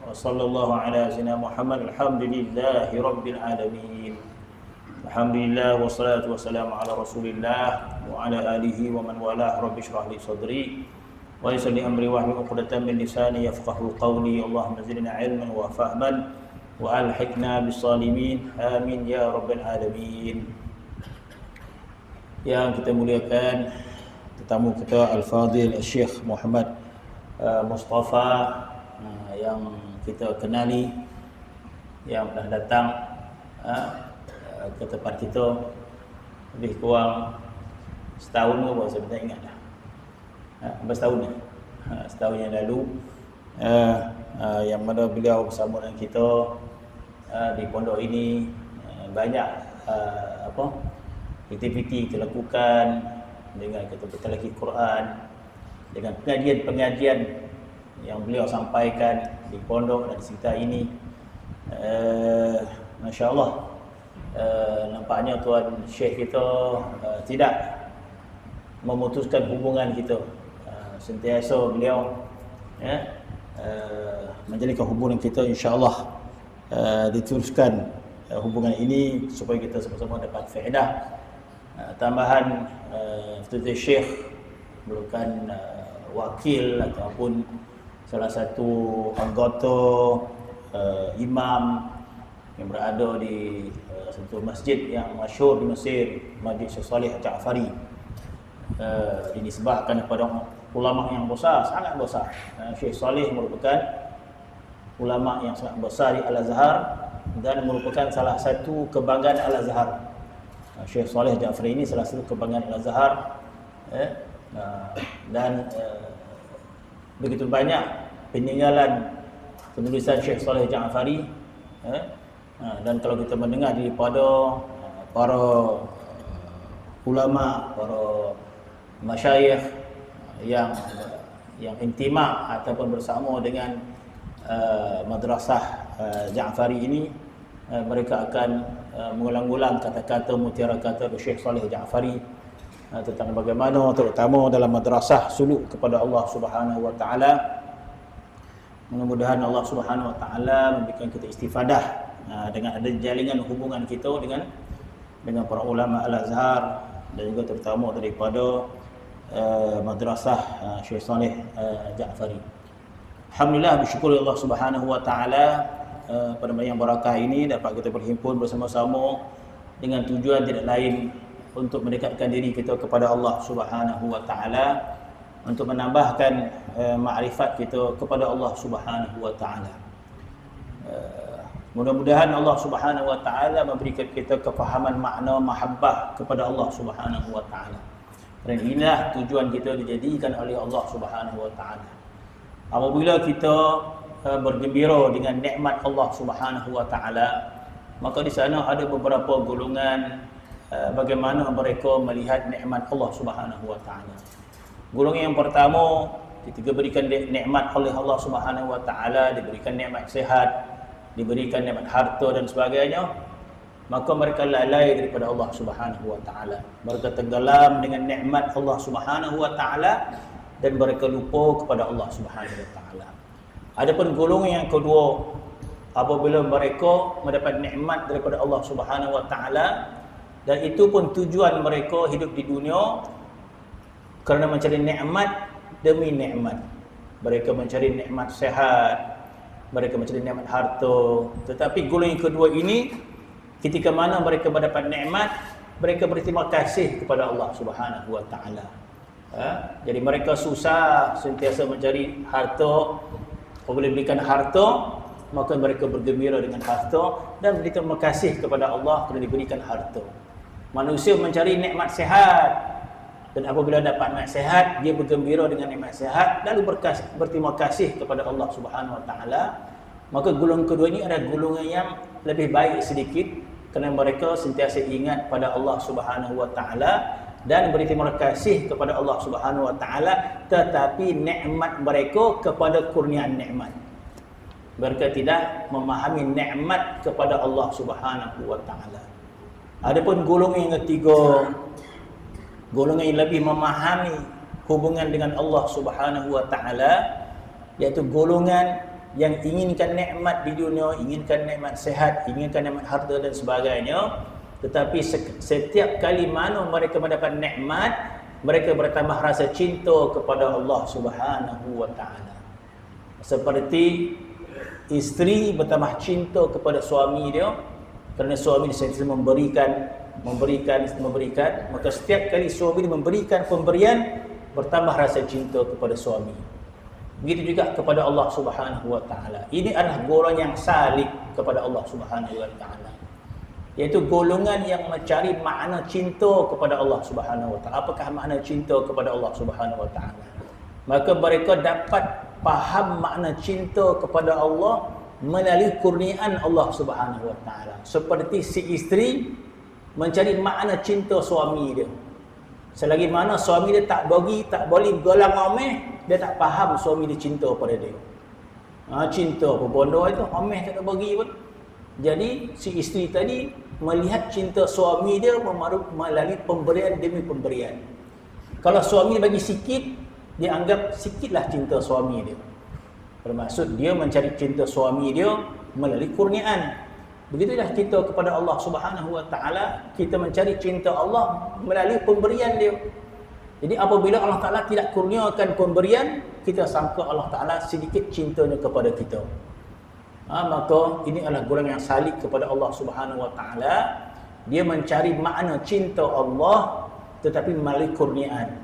وصلى الله على سيدنا محمد. الحمد لله رب العالمين. الحمد لله والصلاة والسلام على رسول الله وعلى آله ومن والاه. رب اشرح لي صدري ويسر لي أمري واحلل عقدة من لساني يفقهوا قولي. اللهم زدنا علما وفهما وألحقنا بالصالحين. آمين يا رب العالمين. Yang kita muliakan tetamu kita Al-Fadhil Syekh Muhammad Mustafa yang kita kenali, yang dah datang ke tempat kita lebih kurang setahun ke apa, saya tak ingat dah. Setahun ni. Setahun yang lalu, yang mana beliau bersama dengan kita di pondok ini, banyak aktiviti kita lakukan dengan kita bertalaqi Quran, dengan pengajian-pengajian yang beliau sampaikan di pondok dan di sekitar ini. Masya Allah, nampaknya Tuan Syekh kita tidak memutuskan hubungan kita. Sentiasa beliau menjadikan hubungan kita, insya-Allah diteruskan hubungan ini supaya kita sama-sama dapat faedah. Tambahan, Fadil Syekh merupakan wakil ataupun salah satu anggota imam yang berada di satu masjid yang masyhur di Mesir, Masjid Syekh Saleh Ja'fari. Dinisbahkan kepada ulama yang besar, sangat besar. Syekh Saleh merupakan ulama yang sangat besar di Al-Azhar dan merupakan salah satu kebanggaan Al-Azhar. Syekh Saleh Ja'fari ini salah satu kebanggaan Al-Azhar, dan begitu banyak peninggalan penulisan Syekh Saleh Ja'fari, dan kalau kita mendengar daripada para ulama, para masyayikh yang intimak ataupun bersama dengan madrasah Ja'fari ini, mereka akan mengulang-ulang kata-kata, mutiara kata Syekh Saleh Ja'fari tentang bagaimana terutama dalam madrasah suluk kepada Allah Subhanahu wa taala. Mudah-mudahan Allah Subhanahu wa taala memberikan kita istifadah dengan ada jaringan hubungan kita dengan para ulama Al-Azhar dan juga terutama daripada madrasah Syekh Saleh Ja'fari. Alhamdulillah, bersyukur Allah Subhanahu wa taala pada malam yang barakah ini dapat kita berhimpun bersama-sama dengan tujuan tidak lain untuk mendekatkan diri kita kepada Allah Subhanahu wa taala, untuk menambahkan makrifat kita kepada Allah Subhanahu wa taala. Mudah-mudahan Allah Subhanahu wa taala memberikan kita kefahaman makna mahabbah kepada Allah Subhanahu wa taala. Dan inilah tujuan kita dijadikan oleh Allah Subhanahu wa taala. Apabila kita bergembira dengan nikmat Allah Subhanahu wa taala, maka di sana ada beberapa golongan bagaimana mereka melihat nikmat Allah Subhanahu wa taala. Golongan yang pertama, ketika diberikan nikmat oleh Allah Subhanahu wa taala, diberikan nikmat sehat, diberikan nikmat harta dan sebagainya, maka mereka lalai daripada Allah Subhanahu wa taala. Mereka tenggelam dengan nikmat Allah Subhanahu wa taala dan mereka lupa kepada Allah Subhanahu wa taala. Adapun golongan yang kedua, apabila mereka mendapat nikmat daripada Allah Subhanahu wa taala dan itu pun tujuan mereka hidup di dunia kerana mencari nikmat demi nikmat. Mereka mencari nikmat sehat, mereka mencari nikmat harta. Tetapi golongan yang kedua ini, ketika mana mereka mendapat nikmat, mereka berterima kasih kepada Allah Subhanahu wa taala. Jadi mereka susah sentiasa mencari harta. Apabila diberikan harta, maka mereka bergembira dengan harta dan berterima kasih kepada Allah kerana diberikan harta. Manusia mencari nikmat sehat, dan apabila dapat nikmat sehat, dia bergembira dengan nikmat sehat lalu berterima kasih kepada Allah Subhanahu wa taala. Maka golongan kedua ini adalah golongan yang lebih baik sedikit kerana mereka sentiasa ingat pada Allah Subhanahu wa taala dan berterima kasih kepada Allah Subhanahu Wa Taala, tetapi nikmat mereka kepada kurniaan nikmat. Mereka tidak memahami nikmat kepada Allah Subhanahu Wa Taala. Adapun golongan yang ketiga, golongan yang lebih memahami hubungan dengan Allah Subhanahu Wa Taala, iaitu golongan yang inginkan nikmat di dunia, inginkan nikmat sehat, inginkan nikmat harta dan sebagainya, tetapi setiap kali mana mereka mendapat nikmat, mereka bertambah rasa cinta kepada Allah Subhanahu Wa Taala. Seperti isteri bertambah cinta kepada suami dia, kerana suami dia sentiasa memberikan, maka setiap kali suami dia memberikan pemberian, bertambah rasa cinta kepada suami. Begitu juga kepada Allah Subhanahu Wa Taala. Ini adalah golongan yang salik kepada Allah Subhanahu Wa Taala, iaitu golongan yang mencari makna cinta kepada Allah Subhanahu Wa Taala. Apakah makna cinta kepada Allah Subhanahu Wa Taala? Maka mereka dapat faham makna cinta kepada Allah melalui kurniaan Allah Subhanahu Wa Taala. Seperti si isteri mencari makna cinta suami dia. Selagi mana suami dia tak boleh golang ameh, dia tak faham suami dia cinta pada dia. Cinta apa bodoh itu, ameh tak ada bagi pun. Jadi si isteri tadi melihat cinta suami dia melalui pemberian demi pemberian. Kalau suami bagi sikit, dia anggap sikitlah cinta suami dia. Bermaksud dia mencari cinta suami dia melalui kurniaan. Begitulah kita kepada Allah Subhanahu Wa Taala, kita mencari cinta Allah melalui pemberian dia. Jadi apabila Allah Taala tidak kurniakan pemberian, kita sangka Allah Taala sedikit cintanya kepada kita. Maka ini adalah golongan yang salik kepada Allah Subhanahu Wa Taala. Dia mencari makna cinta Allah tetapi melalui kurniaan.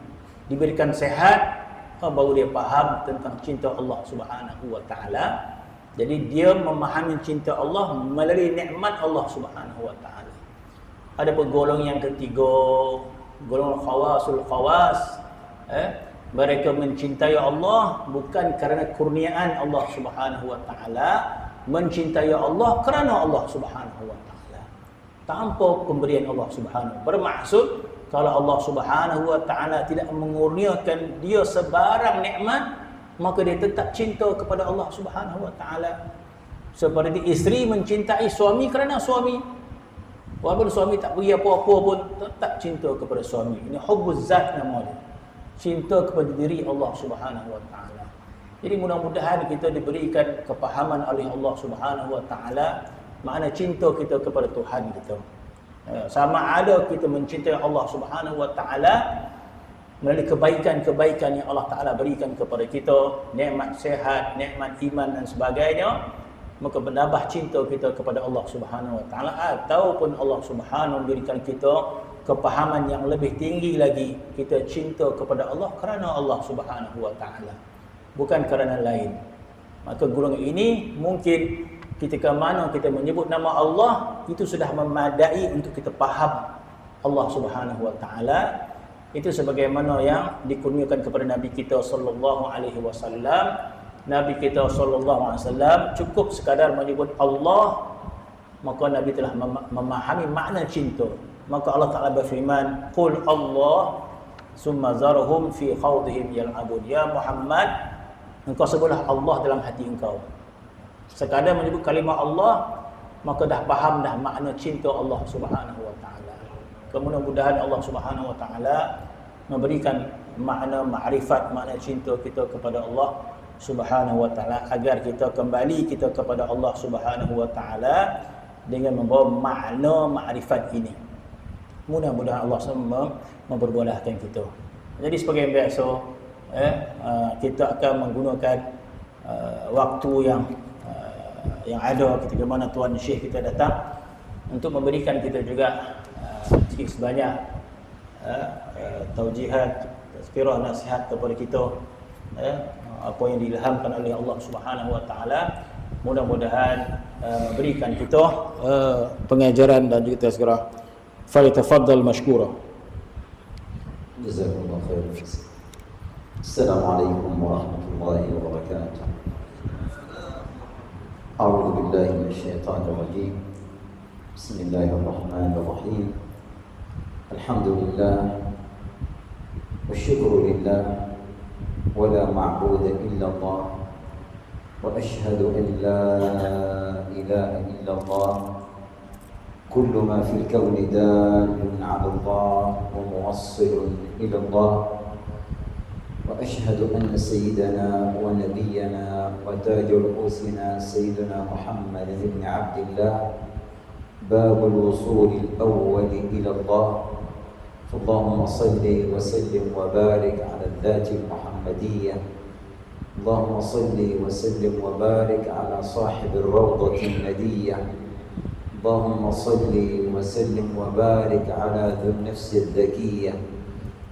Diberikan sehat, baru dia faham tentang cinta Allah Subhanahu Wa Taala. Jadi dia memahami cinta Allah melalui nikmat Allah Subhanahu Wa Taala. Ada golongan yang ketiga, golongan khawasul khawas. Mereka mencintai Allah bukan kerana kurniaan Allah Subhanahu Wa Taala, mencintai Allah kerana Allah Subhanahu Wa Taala, tanpa pemberian Allah Subhanahu. Bermaksud kalau Allah Subhanahu Wa Taala tidak mengurniakan dia sebarang nikmat, maka dia tetap cinta kepada Allah Subhanahu Wa Taala. Seperti isteri mencintai suami kerana suami, walaupun suami tak beri apa-apa pun tetap cinta kepada suami. Ini hubbuz zat namanya, cinta kepada diri Allah Subhanahu Wa Taala. Jadi mudah-mudahan kita diberikan kepahaman oleh Allah Subhanahu Wa Taala makna cinta kita kepada Tuhan kita. Sama ada kita mencintai Allah Subhanahu Wa Taala melalui kebaikan-kebaikan yang Allah Ta'ala berikan kepada kita, nikmat sehat, nikmat iman dan sebagainya, maka menambah cinta kita kepada Allah Subhanahu Wa Ta'ala. Ataupun Allah Subhanahu memberikan kita kepahaman yang lebih tinggi lagi, kita cinta kepada Allah kerana Allah Subhanahu Wa Ta'ala, bukan kerana lain. Maka golongan ini mungkin ketika mana kita menyebut nama Allah, itu sudah memadai untuk kita faham Allah Subhanahu Wa Ta'ala. Itu sebagaimana yang dikurniakan kepada Nabi kita sallallahu alaihi wasallam. Nabi kita sallallahu alaihi wasallam cukup sekadar menyebut Allah, maka Nabi telah memahami makna cinta. Maka Allah Taala berfirman, "Qul Allah summa zarhum fi khawdihim yal'abun." Ya Muhammad, engkau sebutlah Allah dalam hati engkau. Sekadar menyebut kalimah Allah, maka dah faham dah makna cinta Allah Subhanahu Wa Taala. Mudah-mudahan Allah Subhanahu Wa Taala memberikan makna ma'rifat, makna cinta kita kepada Allah Subhanahu Wa Taala, agar kita kembali kita kepada Allah Subhanahu Wa Taala dengan membawa makna ma'rifat ini. Mudah-mudahan Allah semua memperbolehkan kita. Jadi sebagai biasa, kita akan menggunakan waktu yang ada ketika mana Tuan Syekh kita datang untuk memberikan kita juga sikit sebanyak taujihat, tazkirah, nasihat kepada kita, apa yang diilhamkan oleh Allah Subhanahu Wa Taala. Mudah-mudahan berikan kita pengajaran dan juga tazkirah. Falyatafaddal mashkura. Jazakumullah khairan. Assalamualaikum warahmatullahi wabarakatuh. A'udzu billahi minasyaitonir rajim. Bismillahirrahmanirrahim. Alhamdulillah والشكر لله ولا معبود إلا الله وأشهد أن لا إله إلا الله كل ما في الكون دال على الله وموصل إلى الله وأشهد أن سيدنا ونبينا وتاج رؤوسنا سيدنا محمد بن عبد الله باب الوصول الأول إلى الله فاللهم صل وسلم وبارك على الذات المحمدية اللهم صل وسلم وبارك على صاحب الروضة الندية اللهم صل وسلم وبارك على ذو النفس الذكية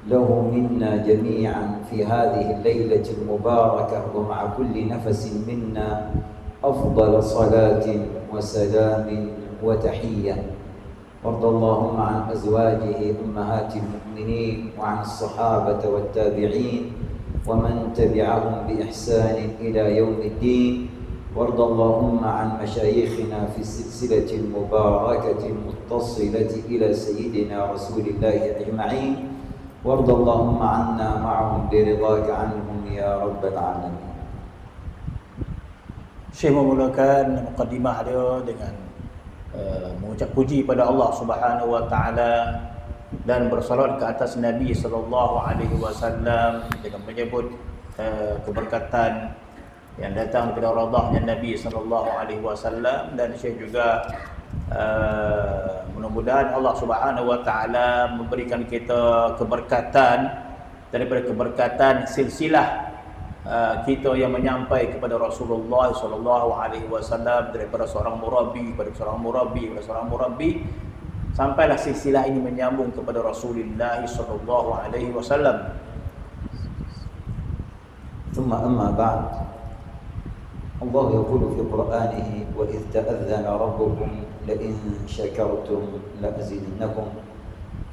له منا جميعا في هذه الليلة المباركة ومع كل نفس منا أفضل صلاة وسلام وتحية وارض اللهم عن أزواجه أمهات المؤمنين وعن الصحابة والتابعين ومن تبعهم بإحسان إلى يوم الدين وارض اللهم عن مشايخنا في السلسلة المباركة المتصلة إلى سيدنا رسول الله أجمعين وارض اللهم عنا معهم برضاك عنهم يا رب العالمين. Syekh memulakan mukadimah dia dengan mengucap puji pada Allah Subhanahu wa taala dan bersalawat ke atas Nabi sallallahu alaihi wasallam dengan menyebut keberkatan yang datang daripada radahnya Nabi sallallahu alaihi wasallam dan Syekh juga mudah-mudahan Allah Subhanahu wa taala memberikan kita keberkatan daripada keberkatan silsilah kita yang menyampai kepada Rasulullah sallallahu alaihi wasallam daripada seorang murabbi kepada seorang murabbi kepada seorang murabbi sampailah silsilah ini menyambung kepada Rasulullah sallallahu alaihi wasallam. ثم أما بعد الله يقول في قرآنه وإذ تأذن ربكم لئن شكرتم لأزيدنكم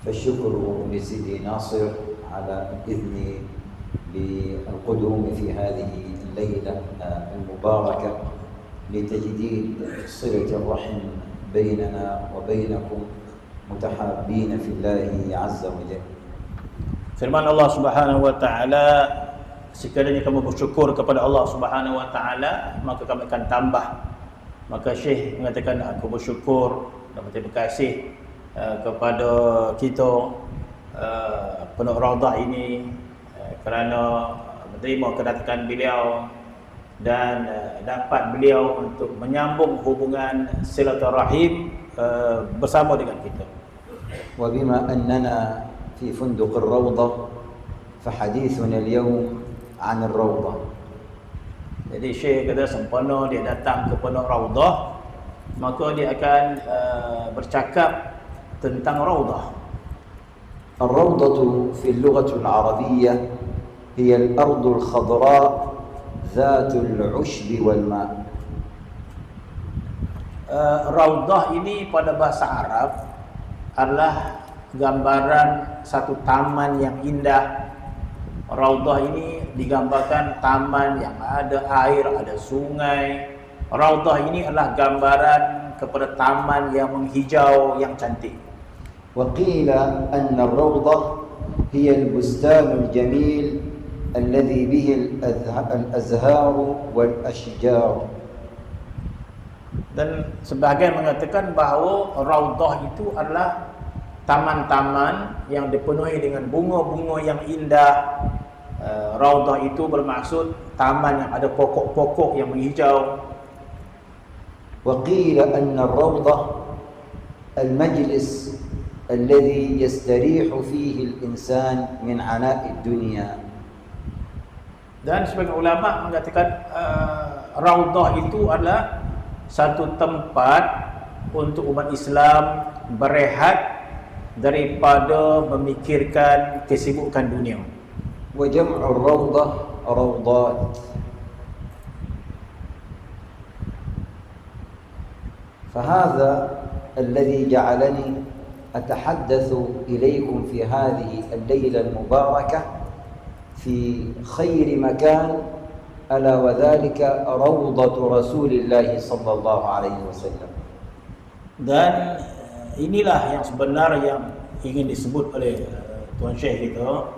فالشكر لسيدي ناصر على الإذن بالقدوم في هذه الليلة المباركة لتجديد صلة الرحم بيننا وبينكم متحابين في الله عز وجل. Firman Allah Subhanahu wa taala, sekiranya kamu bersyukur kepada Allah Subhanahu wa taala maka kami akan tambah. Maka Syekh mengatakan aku bersyukur dan berterima kasih kepada kita penuh radah ini kerana menerima kedatangan beliau dan dapat beliau untuk menyambung hubungan silaturahim bersama dengan kita. وبما أننا في فندق الروضة فحديثنا اليوم عن الروضة. Jadi Syekh kata sempena dia datang ke Pondok Raudah maka dia akan bercakap tentang Raudah. الروضة في اللغة العربية هي الأرض الخضراء ذات العشب والماء. Raudah ini pada bahasa Arab adalah gambaran satu taman yang indah. Raudah ini digambarkan taman yang ada air, ada sungai. Raudah ini adalah gambaran kepada taman yang menghijau, yang cantik. وقيل أن الروضة هي البستان الجميل الذي به الأزهار والأشجار. Dan sebahagian mengatakan bahawa Raudah itu adalah taman-taman yang dipenuhi dengan bunga-bunga yang indah. Raudah itu bermaksud taman yang ada pokok-pokok yang menghijau. وقيل أن الروضة المجلس الذي يستريح فيه الإنسان من عناء الدنيا. Dan sebagian ulama mengatakan Raudah itu adalah satu tempat untuk umat Islam berehat daripada memikirkan kesibukan dunia. وجمع الروضة روضات. فهذا الذي جعلني أتحدث إليكم في هذه الليلة المباركة في خير مكان ألا وذلك روضة رسول الله صلى الله عليه وسلم. Dan inilah yang sebenar yang ingin disebut oleh Tuan Syekh kita,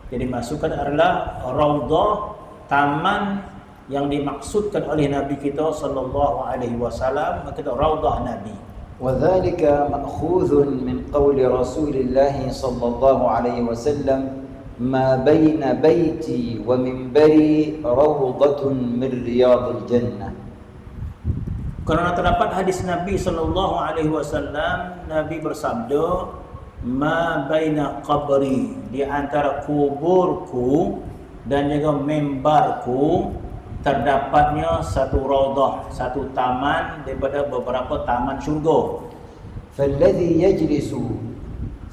Jadi masukkan adalah raudhah, taman yang dimaksudkan oleh Nabi kita sallallahu alaihi wasallam, maka itu raudhah Nabi. وذلك مأخوذ من قول رسول الله صلى الله عليه وسلم ما بين بيتي ومنبري روضة من رياض الجنة. Kerana terdapat hadis Nabi sallallahu alaihi wasallam, Nabi bersabda, ma baina qabri, di antara kuburku dan juga mimbarku terdapatnya satu raudhah, satu taman daripada beberapa taman syurga. فالذي يجلس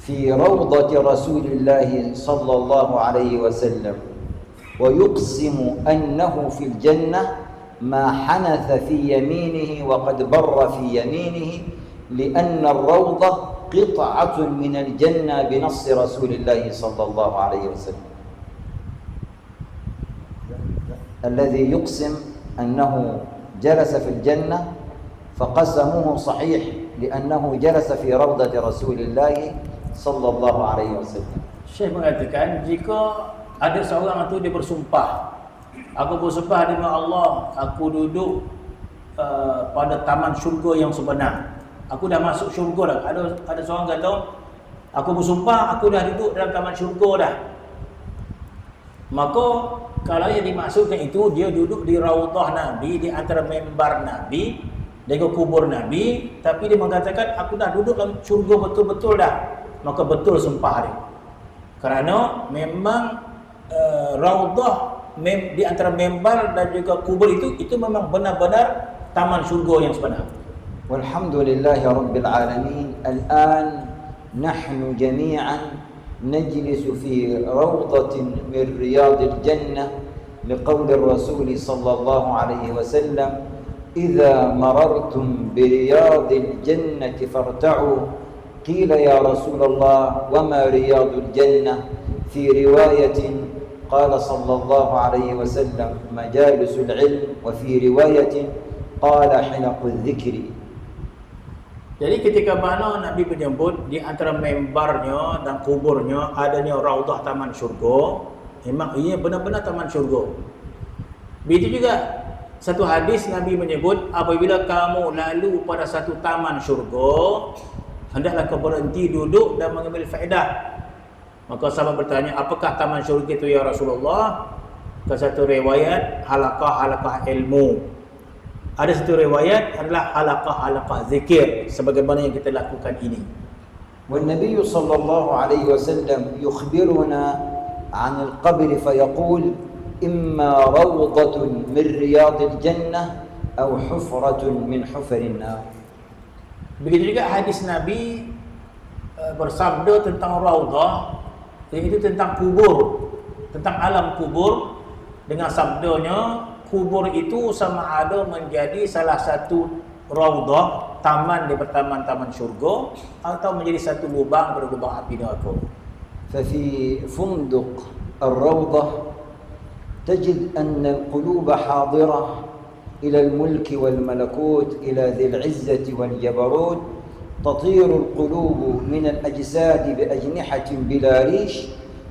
في روضة رسول الله صلى الله عليه وسلم ويقسم أنه في الجنة ما حنث في يمينه وقد بر في يمينه، لأن الروضة قطعة من الجنة بنص رسول الله صلى الله عليه وسلم. الذي يقسم أنه جلس في الجنة فقسمه صحيح لأنه جلس في روضة رسول الله صلى الله عليه وسلم. Syekh mengatakan, jika ada seorang itu dia bersumpah, aku bersumpah demi Allah, aku duduk pada taman syurga yang sebenar, aku dah masuk syurga dah. Ada seorang kata, aku bersumpah aku dah duduk dalam taman syurga dah. Maka kalau yang dimaksudkan itu, dia duduk di raudhah Nabi, di antara mimbar Nabi dan kubur Nabi, tapi dia mengatakan aku dah duduk dalam syurga betul-betul dah. Maka betul sumpah dia. Kerana memang raudhah di antara mimbar dan juga kubur itu memang benar-benar taman syurga yang sebenar. Walhamdulillahi Rabbil Alamin. Al-an nahnu jami'an نجلس في روضة من رياض الجنة لقول الرسول صلى الله عليه وسلم إذا مررتم برياض الجنة فارتعوا. قيل يا رسول الله وما رياض الجنة؟ في رواية قال صلى الله عليه وسلم مجالس العلم، وفي رواية قال حلق الذكر. Jadi ketika mana Nabi menyebut di antara mimbarnya dan kuburnya adanya raudhah taman syurga, memang ia benar-benar taman syurga. Begitu juga satu hadis Nabi menyebut, apabila kamu lalu pada satu taman syurga, hendaklah kau berhenti duduk dan mengambil faedah. Maka sahabat bertanya, apakah taman syurga itu ya Rasulullah? Satu riwayat halaqah ilmu. Ada satu riwayat adalah halaqah zikir, sebagaimana yang kita lakukan ini. والنبي صلى الله عليه وسلم يخبرنا عن القبر فيقول إما روضة من رياض الجنة أو حفرة من حفر النار. Begitu juga hadis Nabi bersabda tentang raudhah, iaitu tentang kubur, tentang alam kubur, dengan sabdanya kubur itu sama ada menjadi salah satu raudhah, taman di taman-taman syurga, atau menjadi satu lubang pada lubang api neraka. ففي فندق الروضة تجد أن القلوب حاضرة إلى الملك والملكوت، إلى ذي العزة والجبروت، تطير القلوب من الأجساد بأجنحة بلا ريش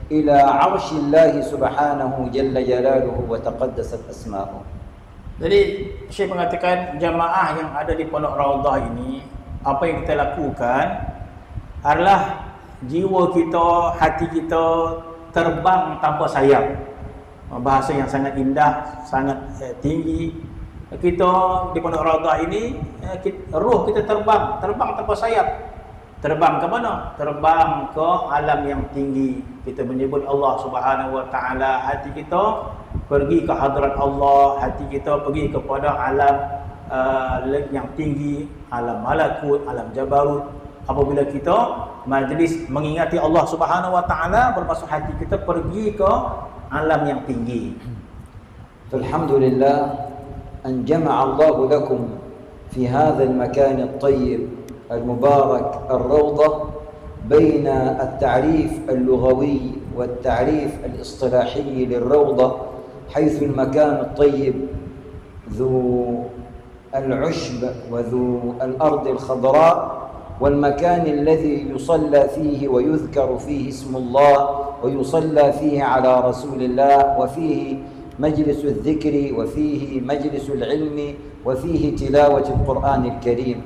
إلى عرش الله سبحانه جل جلاله وتقدست أسماؤه. Jadi Syekh mengatakan, jamaah yang ada di pondok raudhah ini, apa yang kita lakukan adalah jiwa kita, hati kita terbang tanpa sayap. Bahasa yang sangat indah, sangat tinggi. Kita di pondok raudhah ini, ruh kita terbang tanpa sayap. Terbang ke mana? Terbang ke alam yang tinggi. Kita menyebut Allah Subhanahu wa taala, hati kita pergi ke hadrat Allah, hati kita pergi kepada alam yang tinggi, alam malakut, alam jabarut. Apabila kita majlis mengingati Allah Subhanahu wa taala, bermaksud hati kita pergi ke alam yang tinggi. Alhamdulillah an jama'a Allah lakum fi hadha al-makan at-tayyib المبارك الروضة بين التعريف اللغوي والتعريف الاصطلاحي للروضة، حيث المكان الطيب ذو العشب وذو الأرض الخضراء، والمكان الذي يصلى فيه ويذكر فيه اسم الله ويصلى فيه على رسول الله وفيه مجلس الذكر وفيه مجلس العلم وفيه تلاوة القرآن الكريم.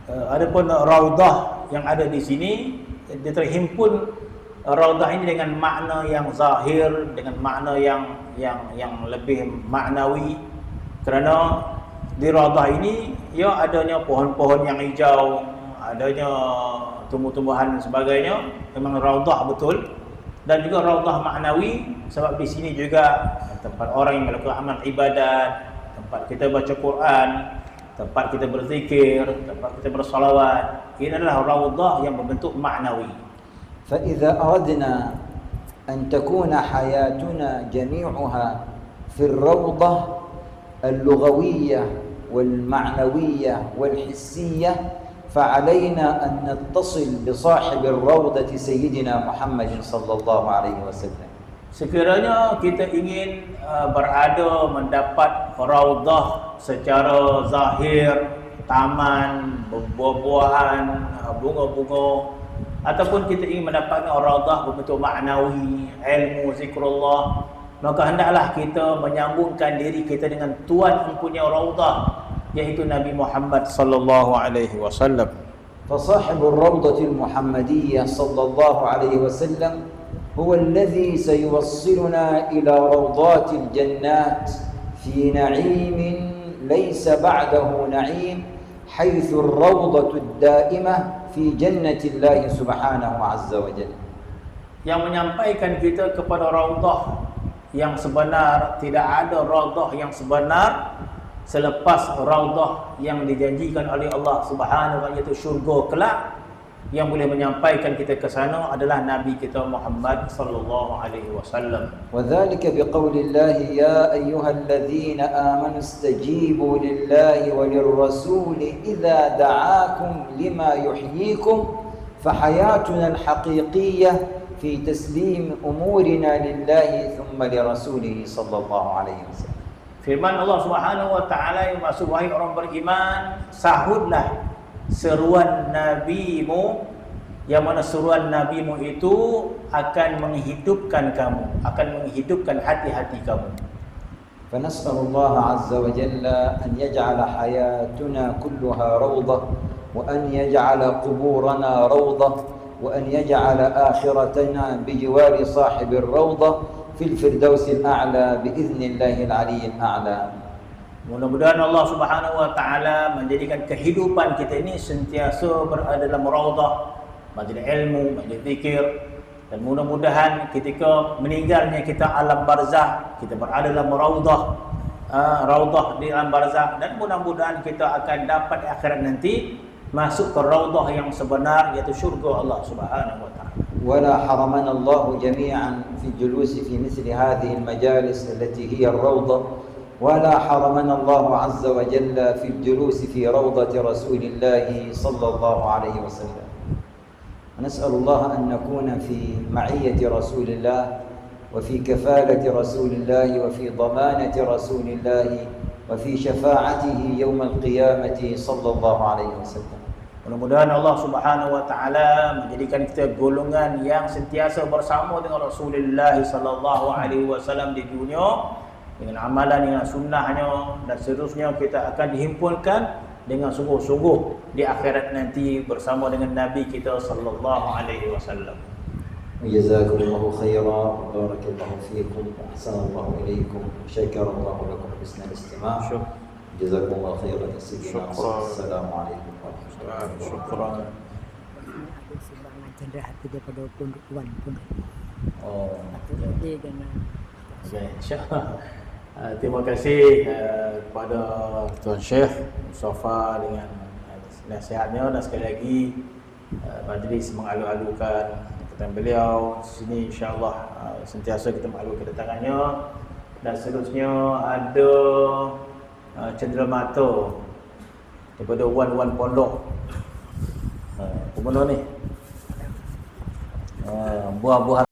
Adapun raudah yang ada di sini, dia terhimpun raudah ini dengan makna yang zahir, dengan makna yang lebih maknawi. Kerana di raudah ini ya adanya pohon-pohon yang hijau, adanya tumbuh-tumbuhan dan sebagainya, memang raudah betul. Dan juga raudah maknawi, sebab di sini juga tempat orang yang melakukan amal ibadat, tempat kita baca Quran, tempat kita berzikir, tempat kita bersalawat. Ini adalah raudah yang berbentuk maknawi. فإذا أردنا أن تكون حياتنا جميعها في الروضة اللغوية والمعنوية والحسية فعلينا أن نتصل بصاحب الروضة سيدنا محمد صلى الله عليه وسلم. Sekiranya kita ingin berada mendapat raudah secara zahir, taman, buah-buahan, bunga-bunga, ataupun kita ingin mendapatkan raudah berbentuk maknawi, ilmu, zikrullah, maka hendaklah kita menyambungkan diri kita dengan tuan empunya raudah, yaitu Nabi Muhammad sallallahu alaihi wasallam. فصاحب الروضة المحمدية صلى الله عليه وسلم هو الذي سيوصلنا إلى روضات الجنات في نعيم ليس بعده نعيم، حيث الروضة الدائمة في جنة الله سبحانه عز وجل. Yang menyampaikan kita kepada raudah yang sebenar, tidak ada raudah yang sebenar selepas raudah yang dijanjikan oleh Allah Subhanahu wa taala, iaitu syurga kelak. Yang boleh menyampaikan kita ke sana adalah Nabi kita Muhammad sallallahu alaihi wasallam. وذلك بقول الله يا أيها الذين آمنوا استجيبوا لله وللرسول إذا دعاكم لما يحييكم فحياتنا الحقيقية في تسليم أمورنا لله ثم لرسوله صلى الله عليه وسلم. Firman Allah Subhanahu wa taala yang maksud, wahai orang beriman, sahutlah seruan nabimu, yang mana seruan nabimu itu akan menghidupkan kamu, akan menghidupkan hati-hati kamu. فنسأل الله عز وجل أن يجعل حياتنا كلها روضة، وأن يجعل قبورنا روضة، وأن يجعل آخرتنا بجوار صاحب الروضة في الفردوس الأعلى بإذن الله العلي الأعلى. Mudah-mudahan Allah Subhanahu wa taala menjadikan kehidupan kita ini sentiasa berada dalam raudah, majlis ilmu, majlis zikir, dan mudah-mudahan ketika meninggalnya kita alam barzakh, kita berada dalam raudah, raudah di alam barzakh, dan mudah-mudahan kita akan dapat akhirat nanti masuk ke raudah yang sebenar, iaitu syurga Allah Subhanahu wa taala. ولا حرمنا الله جميعا في الجلوس في مثل هذه المجالس التي هي الروضة، ولا حرمنا الله عز وجل في الجلوس في روضة رسول الله صلى الله عليه وسلم. ونسأل الله أن نكون في معية رسول الله وفي كفالة رسول الله وفي ضمانة رسول الله وفي شفاعته يوم القيامة صلى الله عليه وسلم. Mudah-mudahan Allah Subhanahu wa taala menjadikan kita golongan yang sentiasa bersama dengan Rasulullah sallallahu alaihi wasallam di dunia dengan amalan, dengan sunnahnya, dan seterusnya kita akan dihimpunkan dengan sungguh-sungguh di akhirat nanti bersama dengan Nabi kita sallallahu alaihi wasallam. جزاكم الله خيرا وبارك الله فيكم وأحسن الله إليكم وشكر الله لكم حسن الاستماع. جزاكم الله خيرا سيدنا. السلام عليكم ورحمة الله وبركاته. شكرا. Ada sumbangan cendera hati daripada Pondok Wan Pondok. Oh, Jadi dengan okay, insya-Allah. Terima kasih kepada Tuan Syekh Mustafa dengan nasihatnya, dan sekali lagi majlis mengalu-alukan kedatangan beliau sini. InsyaAllah sentiasa kita mengalu kedatangannya, dan seterusnya ada cenderamata daripada Wan Pondok. Apa benda ni? Buah-buah